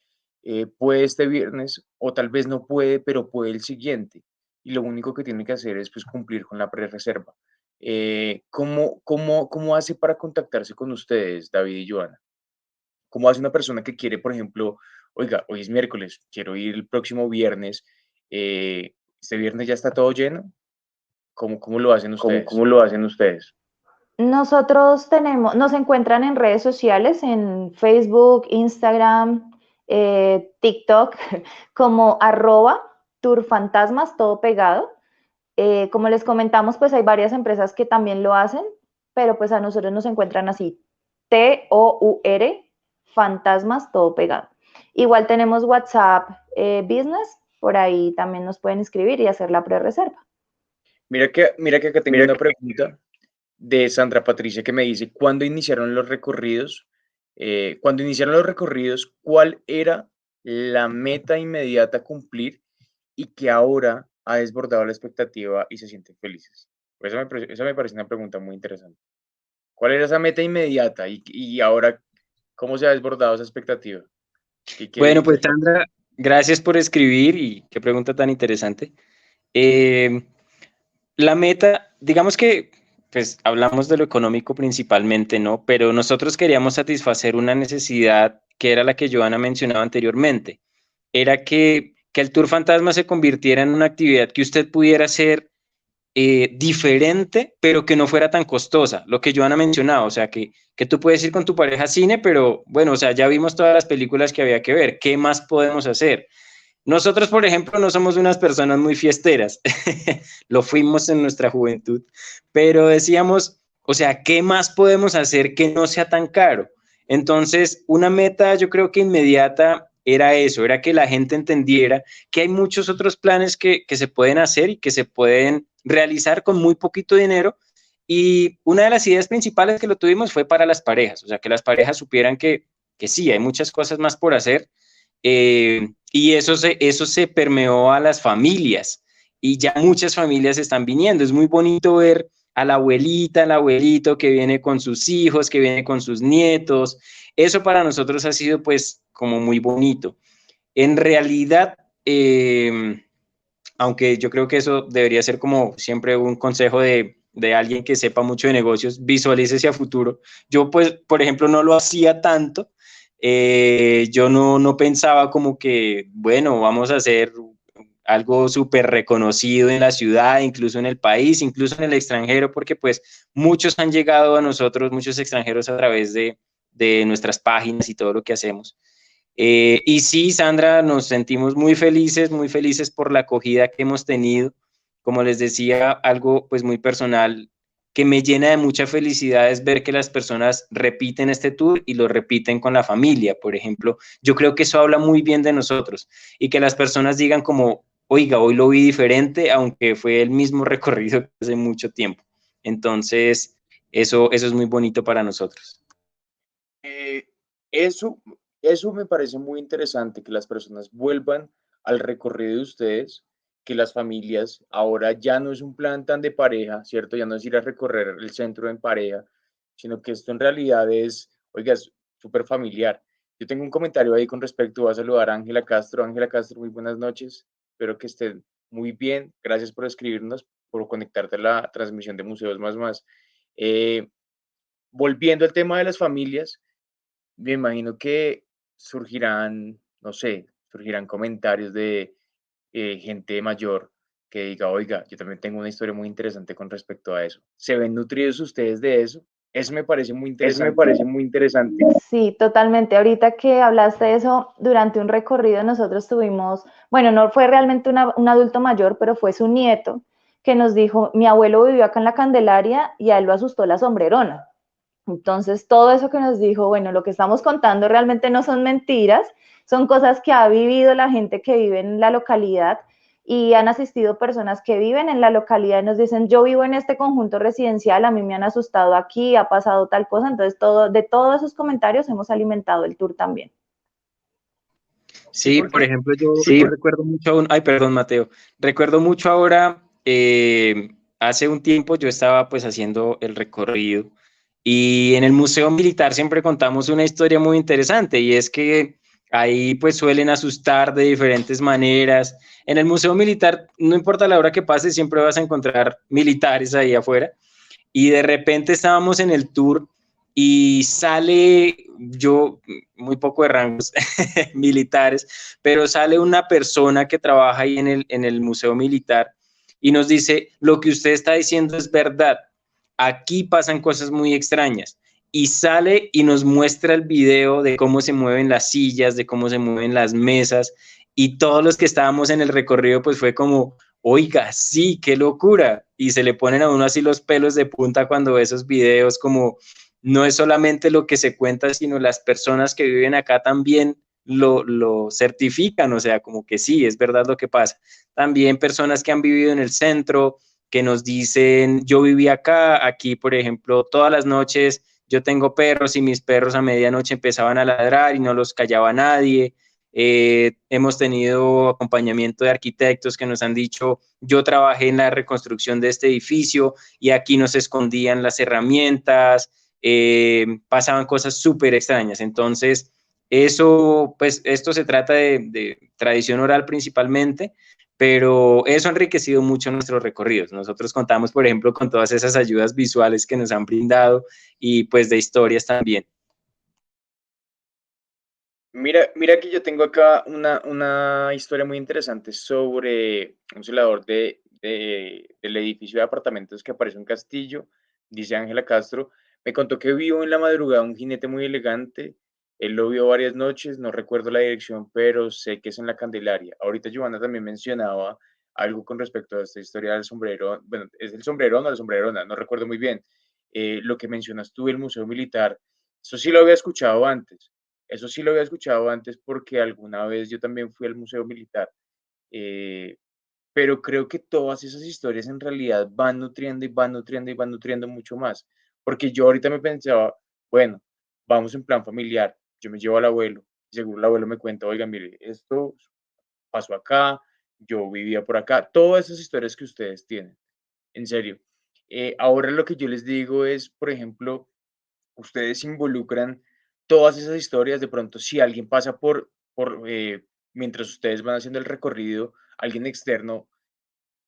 puede este viernes o tal vez no puede, pero puede el siguiente. Y lo único que tiene que hacer es pues, cumplir con la prerreserva. ¿Cómo hace para contactarse con ustedes, David y Joana? ¿Cómo hace una persona que quiere, por ejemplo, oiga, hoy es miércoles, quiero ir el próximo viernes, este viernes ya está todo lleno? ¿Cómo lo hacen ustedes?
¿Cómo lo hacen ustedes?
Nosotros nos encuentran en redes sociales, en Facebook, Instagram, TikTok, como @turfantasmas, todo pegado. Como les comentamos, pues hay varias empresas que también lo hacen, pero pues a nosotros nos encuentran así, TOUR, fantasmas, todo pegado. Igual tenemos WhatsApp Business, por ahí también nos pueden escribir y hacer la pre-reserva.
Mira que acá tengo una pregunta de Sandra Patricia que me dice, ¿cuándo iniciaron los recorridos? ¿Cuál era la meta inmediata a cumplir y que ahora ha desbordado la expectativa y se sienten felices? Pues esa me parece una pregunta muy interesante. ¿Cuál era esa meta inmediata y ahora cómo se ha desbordado esa expectativa?
Bueno, pues Sandra, gracias por escribir y qué pregunta tan interesante. La meta, digamos que, pues hablamos de lo económico principalmente, ¿no? Pero nosotros queríamos satisfacer una necesidad que era la que Joana mencionaba anteriormente. Era que el Tour Fantasma se convirtiera en una actividad que usted pudiera hacer diferente, pero que no fuera tan costosa, lo que Joana mencionaba, o sea, que tú puedes ir con tu pareja a cine, pero bueno, o sea, ya vimos todas las películas que había que ver, ¿qué más podemos hacer? Nosotros, por ejemplo, no somos unas personas muy fiesteras, lo fuimos en nuestra juventud, pero decíamos, o sea, ¿qué más podemos hacer que no sea tan caro? Entonces, una meta yo creo que inmediata era eso, era que la gente entendiera que hay muchos otros planes que se pueden hacer y que se pueden realizar con muy poquito dinero. Y una de las ideas principales que lo tuvimos fue para las parejas, o sea, que las parejas supieran que sí, hay muchas cosas más por hacer. Y eso se permeó a las familias y ya muchas familias están viniendo. Es muy bonito ver a la abuelita, al abuelito que viene con sus hijos, que viene con sus nietos. Eso para nosotros ha sido pues como muy bonito. En realidad, aunque yo creo que eso debería ser como siempre un consejo de alguien que sepa mucho de negocios, visualícese a futuro. Yo pues, por ejemplo, no lo hacía tanto. Yo no pensaba como que, bueno, vamos a hacer algo súper reconocido en la ciudad, incluso en el país, incluso en el extranjero, porque pues muchos han llegado a nosotros, muchos extranjeros a través de nuestras páginas y todo lo que hacemos. Y sí, Sandra, nos sentimos muy felices por la acogida que hemos tenido. Como les decía, algo pues muy personal que me llena de mucha felicidad es ver que las personas repiten este tour y lo repiten con la familia, por ejemplo. Yo creo que eso habla muy bien de nosotros y que las personas digan como, oiga, hoy lo vi diferente, aunque fue el mismo recorrido que hace mucho tiempo. Entonces, eso es muy bonito para nosotros.
Eh, eso, eso me parece muy interesante, que las personas vuelvan al recorrido de ustedes, que las familias ahora ya no es un plan tan de pareja, ¿cierto? Ya no es ir a recorrer el centro en pareja, sino que esto en realidad es, oiga, es súper familiar. Yo tengo un comentario ahí con respecto, voy a saludar a Ángela Castro. Ángela Castro, muy buenas noches. Espero que estén muy bien. Gracias por escribirnos, por conectarte a la transmisión de Museos Más Más. Eh, Volviendo al tema de las familias, me imagino que surgirán, no sé, surgirán comentarios de gente mayor que diga, oiga, yo también tengo una historia muy interesante con respecto a eso. ¿Se ven nutridos ustedes de eso? Eso me parece muy
Eso me
interesante.
parece muy interesante.
Sí, totalmente. Ahorita que hablaste de eso, durante un recorrido nosotros tuvimos, bueno, no fue realmente un adulto mayor, pero fue su nieto que nos dijo, mi abuelo vivió acá en la Candelaria y a él lo asustó la sombrerona. Entonces, todo eso que nos dijo, bueno, lo que estamos contando realmente no son mentiras, son cosas que ha vivido la gente que vive en la localidad y han asistido personas que viven en la localidad y nos dicen, yo vivo en este conjunto residencial, a mí me han asustado aquí, ha pasado tal cosa. Entonces, de todos esos comentarios hemos alimentado el tour también.
Sí, por ejemplo, yo recuerdo mucho, ay, perdón, Mateo, recuerdo mucho ahora, hace un tiempo yo estaba pues haciendo el recorrido y en el Museo Militar siempre contamos una historia muy interesante y es que ahí pues suelen asustar de diferentes maneras. En el Museo Militar, no importa la hora que pase, siempre vas a encontrar militares ahí afuera y de repente estábamos en el tour y sale, yo, muy poco de rangos militares, pero sale una persona que trabaja ahí en el Museo Militar y nos dice, lo que usted está diciendo es verdad, aquí pasan cosas muy extrañas. Y sale y nos muestra el video de cómo se mueven las sillas, de cómo se mueven las mesas, y todos los que estábamos en el recorrido, pues fue como, oiga, sí, qué locura. Y se le ponen a uno así los pelos de punta cuando ve esos videos, como no es solamente lo que se cuenta, sino las personas que viven acá también lo certifican, o sea, como que sí, es verdad lo que pasa. También personas que han vivido en el centro, que nos dicen, yo viví acá, aquí, por ejemplo, todas las noches yo tengo perros y mis perros a medianoche empezaban a ladrar y no los callaba nadie. Hemos tenido acompañamiento de arquitectos que nos han dicho, yo trabajé en la reconstrucción de este edificio y aquí nos escondían las herramientas, pasaban cosas súper extrañas. Entonces, eso, pues esto se trata de tradición oral principalmente, pero eso ha enriquecido mucho nuestros recorridos. Nosotros contamos, por ejemplo, con todas esas ayudas visuales que nos han brindado y pues de historias también.
Mira que yo tengo acá una historia muy interesante sobre un celador del edificio de apartamentos que aparece en Castillo, dice Ángela Castro. Me contó que vio en la madrugada un jinete muy elegante. Él lo vio varias noches, no recuerdo la dirección, pero sé que es en la Candelaria. Ahorita Giovanna también mencionaba algo con respecto a esta historia del sombrero. Bueno, ¿es el sombrerón o la sombrerona? No recuerdo muy bien. Lo que mencionas tú, el Museo Militar, eso sí lo había escuchado antes. Eso sí lo había escuchado antes porque alguna vez yo también fui al Museo Militar, eh, pero creo que todas esas historias en realidad van nutriendo y van nutriendo y van nutriendo mucho más, porque yo ahorita me pensaba, bueno, vamos en plan familiar, yo me llevo al abuelo, y seguro el abuelo me cuenta, oiga, mire, esto pasó acá, yo vivía por acá, todas esas historias que ustedes tienen, en serio. Ahora lo que yo les digo es, por ejemplo, ustedes involucran todas esas historias, de pronto si alguien pasa mientras ustedes van haciendo el recorrido, alguien externo,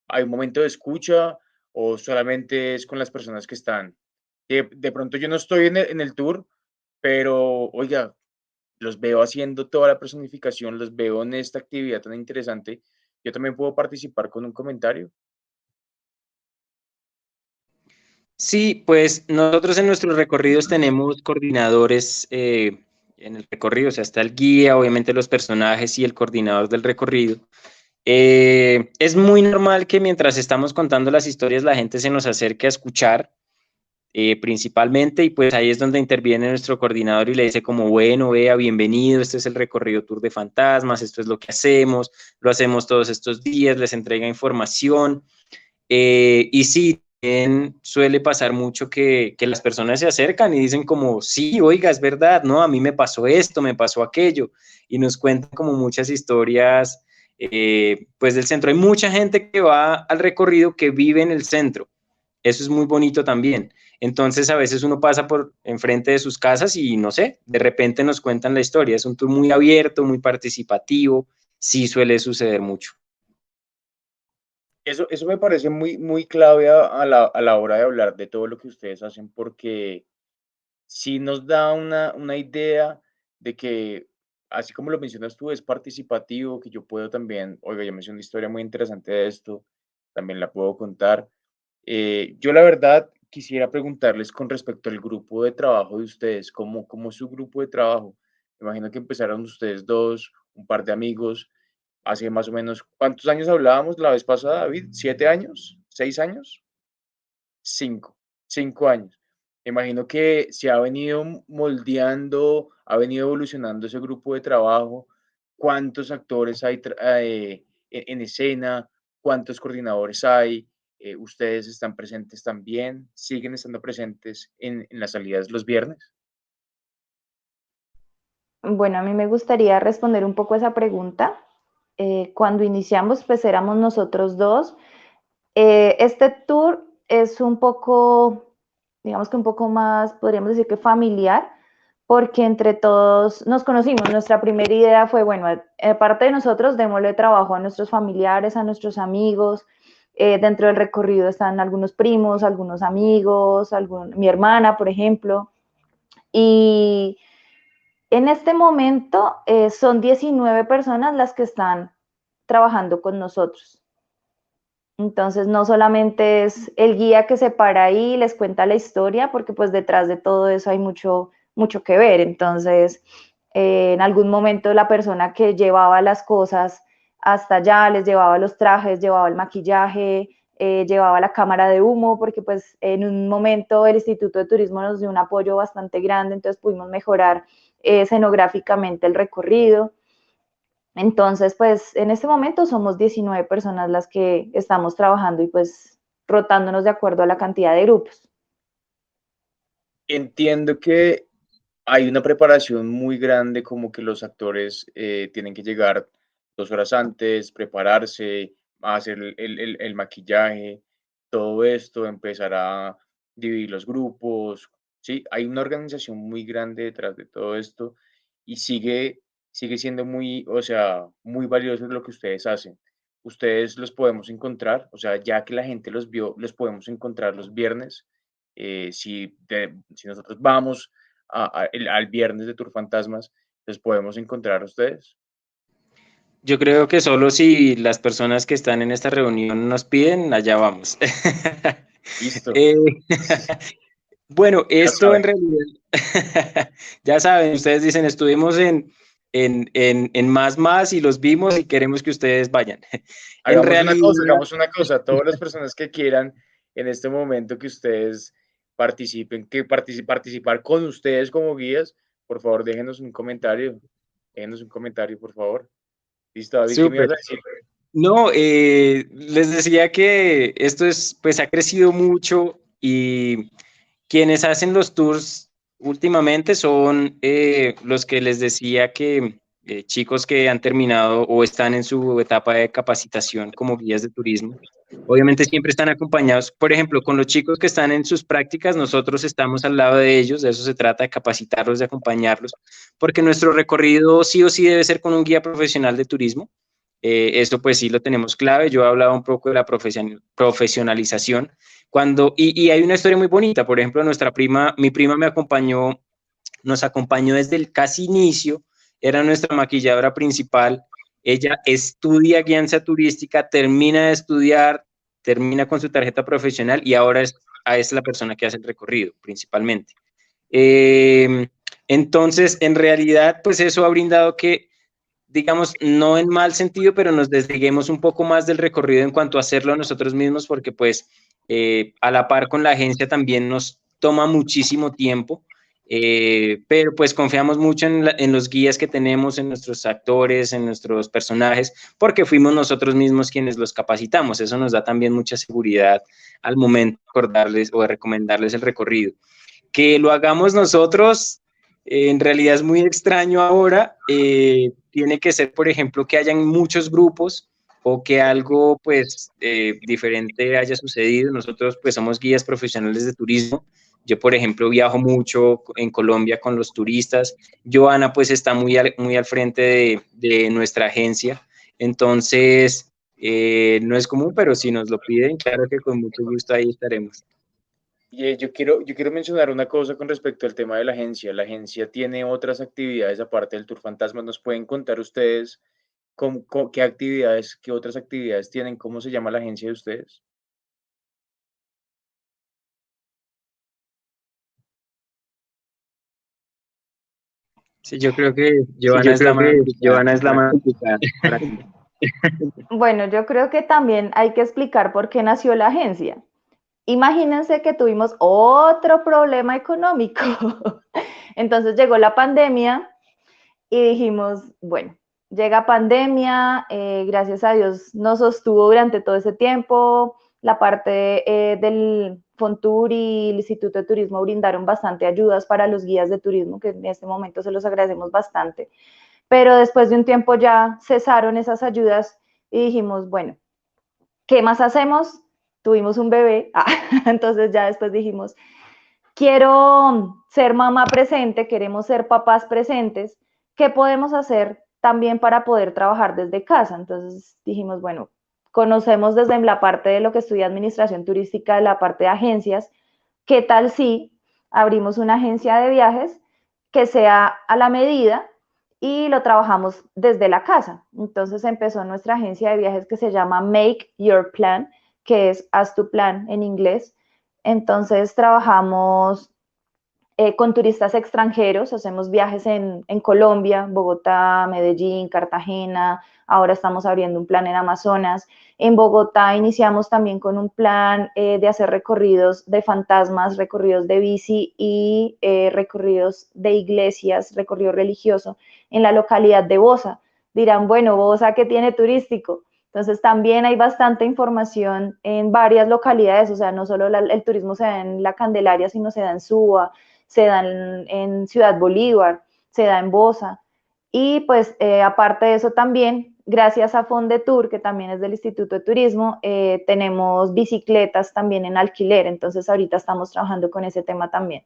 ¿hay un momento de escucha o solamente es con las personas que están? De pronto yo no estoy en el tour, pero oiga, los veo haciendo toda la personificación, los veo en esta actividad tan interesante. Yo también puedo participar con un comentario.
Sí, pues nosotros en nuestros recorridos tenemos coordinadores en el recorrido, o sea, está el guía, obviamente los personajes y el coordinador del recorrido. Es muy normal que mientras estamos contando las historias la gente se nos acerque a escuchar principalmente y pues ahí es donde interviene nuestro coordinador y le dice como, bueno, vea, bienvenido, este es el recorrido Tour de Fantasmas, esto es lo que hacemos, lo hacemos todos estos días, les entrega información. Y sí, también suele pasar mucho que las personas se acercan y dicen como, sí, oiga, es verdad, no, a mí me pasó esto, me pasó aquello, y nos cuentan como muchas historias, pues del centro. Hay mucha gente que va al recorrido que vive en el centro, eso es muy bonito también. Entonces a veces uno pasa por enfrente de sus casas y no sé, de repente nos cuentan la historia, es un tour muy abierto, muy participativo, sí suele suceder mucho.
Eso me parece muy, muy clave a la hora de hablar de todo lo que ustedes hacen, porque sí nos da una idea de que, así como lo mencionas tú, es participativo, que yo puedo también, oiga, yo me hice una historia muy interesante de esto, también la puedo contar. Yo la verdad quisiera preguntarles con respecto al grupo de trabajo de ustedes, ¿cómo es su grupo de trabajo? Me imagino que empezaron ustedes dos, un par de amigos, hace más o menos, ¿cuántos años hablábamos la vez pasada, David? ¿7 años? ¿6 años? 5 años. Me imagino que se ha venido moldeando, ha venido evolucionando ese grupo de trabajo. ¿Cuántos actores hay en escena? ¿Cuántos coordinadores hay? ¿Ustedes están presentes también? ¿Siguen estando presentes en las salidas los viernes?
Bueno, a mí me gustaría responder un poco esa pregunta. Cuando iniciamos, pues éramos nosotros dos. Este tour es un poco, digamos que un poco más, podríamos decir que familiar, porque entre todos nos conocimos. Nuestra primera idea fue, bueno, aparte de nosotros, démosle trabajo a nuestros familiares, a nuestros amigos. Dentro del recorrido están algunos primos, algunos amigos, mi hermana, por ejemplo. Y en este momento son 19 personas las que están trabajando con nosotros. Entonces, no solamente es el guía que se para ahí y les cuenta la historia, porque pues detrás de todo eso hay mucho, mucho que ver. Entonces, en algún momento la persona que llevaba las cosas hasta allá, les llevaba los trajes, llevaba el maquillaje, llevaba la cámara de humo, porque pues en un momento el Instituto de Turismo nos dio un apoyo bastante grande, entonces pudimos mejorar escenográficamente el recorrido. Entonces, pues en este momento somos 19 personas las que estamos trabajando y pues rotándonos de acuerdo a la cantidad de grupos.
Entiendo que hay una preparación muy grande, como que los actores tienen que llegar 2 horas antes, prepararse, hacer el maquillaje, todo esto, empezar a dividir los grupos, ¿sí? Hay una organización muy grande detrás de todo esto y sigue siendo muy, o sea, muy valioso lo que ustedes hacen. Ustedes los podemos encontrar, o sea, ya que la gente los vio, los podemos encontrar los viernes. Si nosotros vamos al viernes de Tour Fantasmas, los podemos encontrar a ustedes.
Yo creo que solo si las personas que están en esta reunión nos piden, allá vamos.
Listo,
Eh, bueno,
ya
esto en
saben.
realidad, ya saben, ustedes dicen, estuvimos en Más y los vimos y queremos que ustedes vayan. En realidad,
Hagamos una cosa, todas las personas que quieran en este momento que ustedes participen, participar con ustedes como guías, por favor, déjenos un comentario, por favor. Listo, David, ¿qué me
súper.
ibas a decir?
No, les decía que esto es, pues ha crecido mucho y quienes hacen los tours últimamente son los que les decía que chicos que han terminado o están en su etapa de capacitación como guías de turismo. Obviamente siempre están acompañados, por ejemplo, con los chicos que están en sus prácticas, nosotros estamos al lado de ellos, de eso se trata, de capacitarlos, de acompañarlos, porque nuestro recorrido sí o sí debe ser con un guía profesional de turismo. Esto pues sí lo tenemos clave. Yo he hablado un poco de la profesionalización. Y hay una historia muy bonita, por ejemplo, mi prima nos acompañó desde el casi inicio, era nuestra maquilladora principal. Ella estudia guianza turística, termina de estudiar, termina con su tarjeta profesional y ahora es la persona que hace el recorrido principalmente. Eh, entonces, en realidad, pues eso ha brindado que, digamos, no en mal sentido, pero nos desliguemos un poco más del recorrido en cuanto a hacerlo nosotros mismos, porque pues a la par con la agencia también nos toma muchísimo tiempo, pero pues confiamos mucho en los guías que tenemos, en nuestros actores, en nuestros personajes, porque fuimos nosotros mismos quienes los capacitamos. Eso nos da también mucha seguridad al momento de acordarles o de recomendarles el recorrido. Que lo hagamos nosotros, en realidad es muy extraño ahora. Tiene que ser, por ejemplo, que hayan muchos grupos o que algo pues diferente haya sucedido. Nosotros pues somos guías profesionales de turismo. Yo, por ejemplo, viajo mucho en Colombia con los turistas. Joana pues está muy al frente de nuestra agencia. Entonces, no es común, pero si nos lo piden, claro que con mucho gusto ahí estaremos.
Y yo quiero mencionar una cosa con respecto al tema de la agencia. La agencia tiene otras actividades aparte del Tour Fantasma. ¿Nos pueden contar ustedes qué actividades, qué otras actividades tienen? ¿Cómo se llama la agencia de ustedes?
Sí, yo creo que
Sí,
Giovanna
yo
es la
creo
más
que
indicada
Giovanna es la más indicada
para
para
Bueno, yo creo que también hay que explicar por qué nació la agencia. Imagínense que tuvimos otro problema económico. Entonces llegó la pandemia y dijimos, bueno, llega pandemia, gracias a Dios nos sostuvo durante todo ese tiempo, la parte del Fontur y el Instituto de Turismo brindaron bastante ayudas para los guías de turismo, que en este momento se los agradecemos bastante, pero después de un tiempo ya cesaron esas ayudas y dijimos, bueno, ¿qué más hacemos? Tuvimos un bebé, entonces ya después dijimos, quiero ser mamá presente, queremos ser papás presentes, ¿qué podemos hacer también para poder trabajar desde casa? Entonces dijimos, bueno, conocemos desde la parte de lo que estudia administración turística, de la parte de agencias, ¿qué tal si abrimos una agencia de viajes que sea a la medida y lo trabajamos desde la casa? Entonces empezó nuestra agencia de viajes que se llama Make Your Plan, que es Haz tu plan en inglés. Entonces trabajamos con turistas extranjeros, hacemos viajes en Colombia, Bogotá, Medellín, Cartagena, ahora estamos abriendo un plan en Amazonas. En Bogotá iniciamos también con un plan de hacer recorridos de fantasmas, recorridos de bici y recorridos de iglesias, recorrido religioso en la localidad de Bosa. Dirán, bueno, Bosa, ¿qué tiene turístico? Entonces también hay bastante información en varias localidades, o sea, no solo el turismo se da en La Candelaria, sino se da en Suba, se da en Ciudad Bolívar, se da en Bosa. Y pues aparte de eso también, gracias a Fondetour, que también es del Instituto de Turismo, tenemos bicicletas también en alquiler, entonces ahorita estamos trabajando con ese tema también.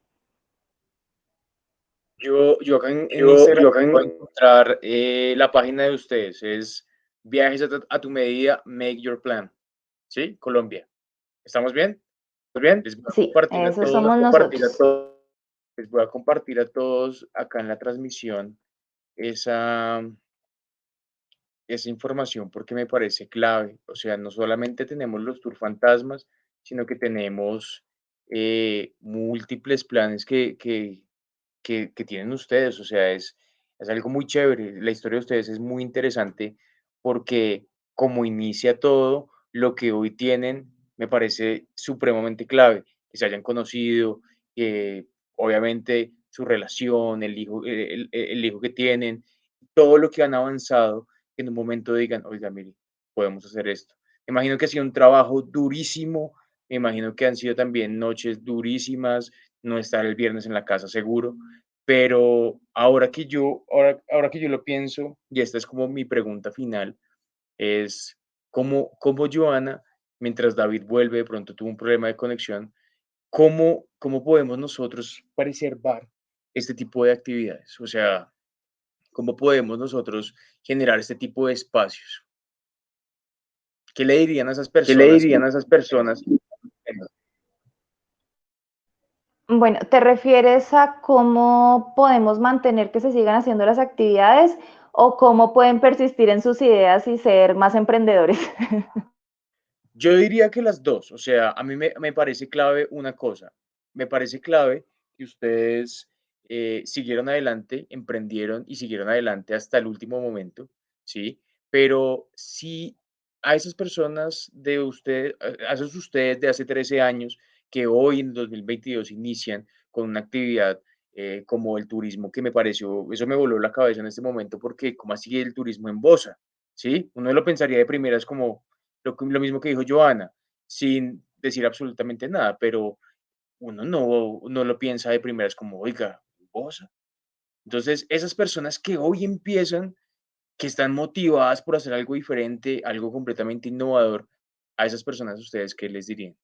Yo acá en Instagram puedo encontrar la página de ustedes, es Viajes a tu medida, Make Your Plan, ¿sí? Colombia. ¿Estamos bien? ¿Estamos bien? Les voy a
Sí,
compartir a
esos
todos,
somos nosotros.
les voy a compartir a todos acá en la transmisión esa, esa información porque me parece clave. O sea, no solamente tenemos los tour fantasmas, sino que tenemos múltiples planes que tienen ustedes. O sea, es algo muy chévere. La historia de ustedes es muy interesante porque como inicia todo, lo que hoy tienen me parece supremamente clave. Que se hayan conocido, que obviamente su relación, el hijo que tienen, todo lo que han avanzado, que en un momento digan, oiga, mire, podemos hacer esto. Me imagino que ha sido un trabajo durísimo, me imagino que han sido también noches durísimas, no estar el viernes en la casa seguro, pero ahora que yo lo pienso, y esta es como mi pregunta final, es cómo Joana, mientras David vuelve, de pronto tuvo un problema de conexión, cómo podemos nosotros preservar este tipo de actividades? O sea, ¿cómo podemos nosotros generar este tipo de espacios? ¿Qué le dirían a esas
¿Qué le
personas
dirían a esas personas?
Bueno, ¿te refieres a cómo podemos mantener que se sigan haciendo las actividades o cómo pueden persistir en sus ideas y ser más emprendedores?
Yo diría que las dos, o sea, a mí me parece clave una cosa, me parece clave que ustedes siguieron adelante, emprendieron y siguieron adelante hasta el último momento, ¿sí? Pero si a esas personas de usted, a esos ustedes de hace 13 años que hoy en 2022 inician con una actividad como el turismo, que me pareció, eso me voló la cabeza en este momento, porque ¿cómo así el turismo en Bosa? ¿Sí? Uno lo pensaría de primeras como lo mismo que dijo Joana, sin decir absolutamente nada, pero uno no lo piensa de primeras como, oiga, Bosa. Entonces, esas personas que hoy empiezan, que están motivadas por hacer algo diferente, algo completamente innovador, a esas personas, ¿ustedes qué les dirían?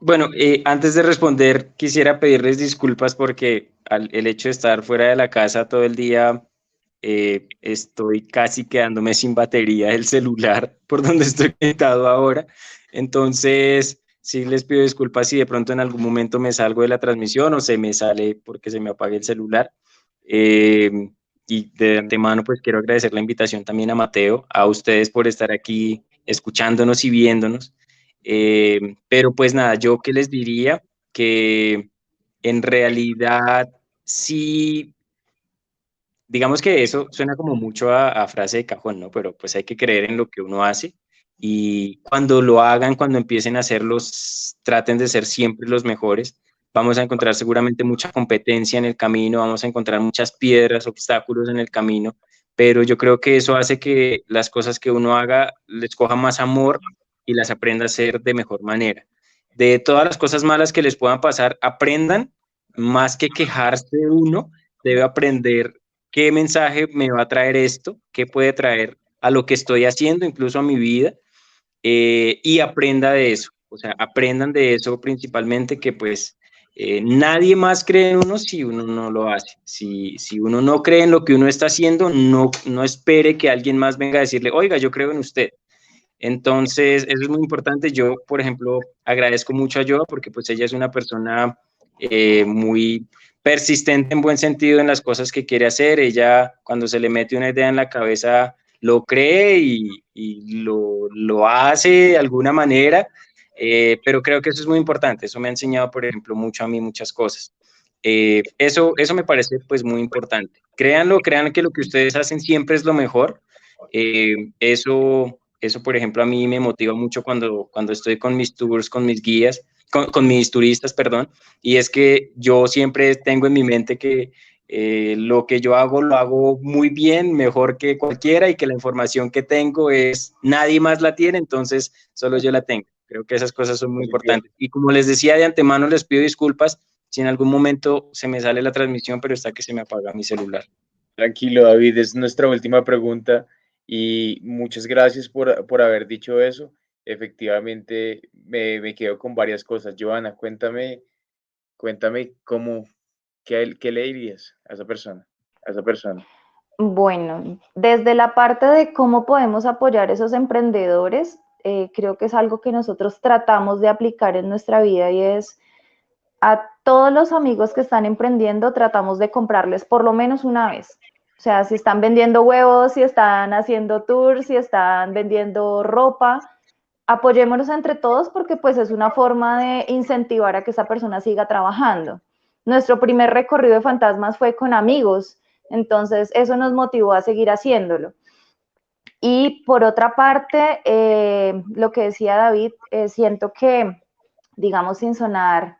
Bueno, antes de responder, quisiera pedirles disculpas porque el hecho de estar fuera de la casa todo el día, estoy casi quedándome sin batería del celular por donde estoy conectado ahora. Entonces, sí les pido disculpas si de pronto en algún momento me salgo de la transmisión o se me sale porque se me apague el celular. Eh, y de antemano, pues quiero agradecer la invitación también a Mateo, a ustedes por estar aquí escuchándonos y viéndonos. Pero pues nada, yo qué les diría que en realidad sí, digamos que eso suena como mucho a frase de cajón, ¿no? Pero pues hay que creer en lo que uno hace y cuando lo hagan, cuando empiecen a hacerlos, traten de ser siempre los mejores. Vamos a encontrar seguramente mucha competencia en el camino, vamos a encontrar muchas piedras, obstáculos en el camino, pero yo creo que eso hace que las cosas que uno haga les coja más amor y las aprenda a hacer de mejor manera. De todas las cosas malas que les puedan pasar, aprendan más que quejarse de uno, debe aprender qué mensaje me va a traer esto, qué puede traer a lo que estoy haciendo, incluso a mi vida, y aprenda de eso. O sea, aprendan de eso principalmente que pues nadie más cree en uno si uno no lo hace. Si uno no cree en lo que uno está haciendo, no espere que alguien más venga a decirle, oiga, yo creo en usted. Entonces, eso es muy importante. Yo, por ejemplo, agradezco mucho a Joa porque pues ella es una persona muy persistente en buen sentido en las cosas que quiere hacer. Ella, cuando se le mete una idea en la cabeza, lo cree y lo hace de alguna manera. pero creo que eso es muy importante, eso me ha enseñado, por ejemplo, mucho a mí muchas cosas. Eso me parece pues muy importante. Créanlo, crean que lo que ustedes hacen siempre es lo mejor. Eso, por ejemplo, a mí me motiva mucho cuando estoy con mis tours, con mis guías, con mis turistas, perdón, y es que yo siempre tengo en mi mente que lo que yo hago lo hago muy bien, mejor que cualquiera, y que la información que tengo nadie más la tiene, entonces solo yo la tengo. Creo que esas cosas son muy importantes. Y como les decía de antemano, les pido disculpas si en algún momento se me sale la transmisión, pero está que se me apaga mi celular.
Tranquilo, David, es nuestra última pregunta y muchas gracias por haber dicho eso. Efectivamente, me quedo con varias cosas. Joana, cuéntame qué le dirías a esa persona, a esa persona.
Bueno, desde la parte de cómo podemos apoyar a esos emprendedores, creo que es algo que nosotros tratamos de aplicar en nuestra vida y es a todos los amigos que están emprendiendo, tratamos de comprarles por lo menos una vez. O sea, si están vendiendo huevos, si están haciendo tours, si están vendiendo ropa, apoyémonos entre todos porque pues es una forma de incentivar a que esa persona siga trabajando. Nuestro primer recorrido de fantasmas fue con amigos, entonces eso nos motivó a seguir haciéndolo. Y por otra parte, lo que decía David, siento que, digamos, sin sonar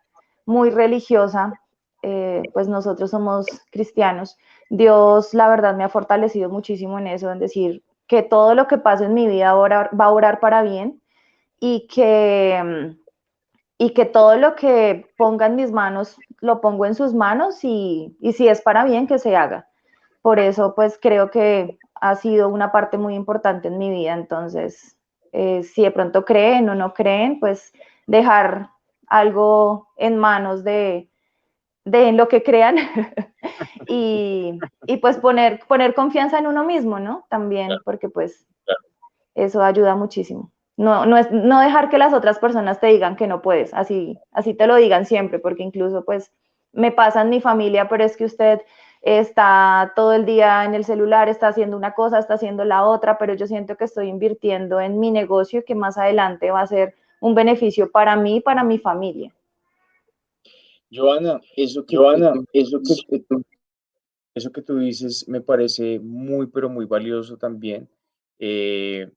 muy religiosa, pues nosotros somos cristianos. Dios, la verdad, me ha fortalecido muchísimo en eso, en decir que todo lo que pase en mi vida ahora va a orar para bien y que todo lo que ponga en mis manos lo pongo en sus manos y si es para bien, que se haga. Por eso, pues creo que ha sido una parte muy importante en mi vida. Entonces, si de pronto creen o no creen, pues dejar algo en manos de lo que crean y pues poner confianza en uno mismo, ¿no? También, porque pues eso ayuda muchísimo. No dejar que las otras personas te digan que no puedes, así te lo digan siempre, porque incluso pues me pasa en mi familia, pero es que usted está todo el día en el celular, está haciendo una cosa, está haciendo la otra, pero yo siento que estoy invirtiendo en mi negocio que más adelante va a ser un beneficio para mí y para mi familia.
Joana,
Joana,
eso que tú dices me parece muy, pero muy valioso también. Eh,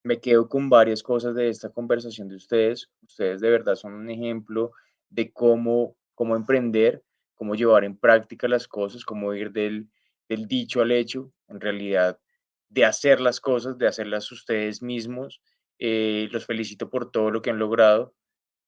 Me quedo con varias cosas de esta conversación de ustedes. Ustedes de verdad son un ejemplo de cómo emprender, cómo llevar en práctica las cosas, cómo ir del dicho al hecho, en realidad, de hacer las cosas, de hacerlas ustedes mismos. Los felicito por todo lo que han logrado.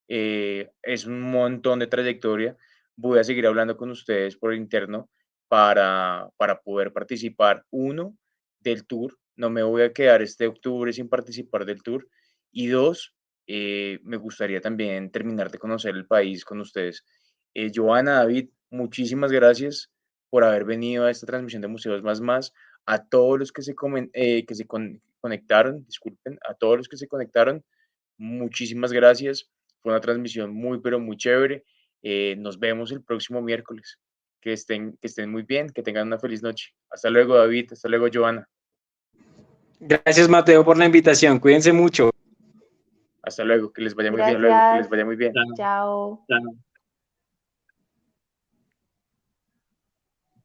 Es un montón de trayectoria. Voy a seguir hablando con ustedes por interno para poder participar, uno, del tour. No me voy a quedar este octubre sin participar del tour. Y dos, me gustaría también terminar de conocer el país con ustedes. Joana, David, muchísimas gracias por haber venido a esta transmisión de Museos Más Más. A todos los que conectaron, disculpen, a todos los que se conectaron, muchísimas gracias. Fue una transmisión muy, pero muy chévere. Nos vemos el próximo miércoles. Que estén muy bien, que tengan una feliz noche. Hasta luego, David. Hasta luego, Joana.
gracias, Mateo, por la invitación. Cuídense mucho.
Hasta luego, que les vaya muy bien.
Gracias.
Que les vaya muy bien.
Chao.
Chao.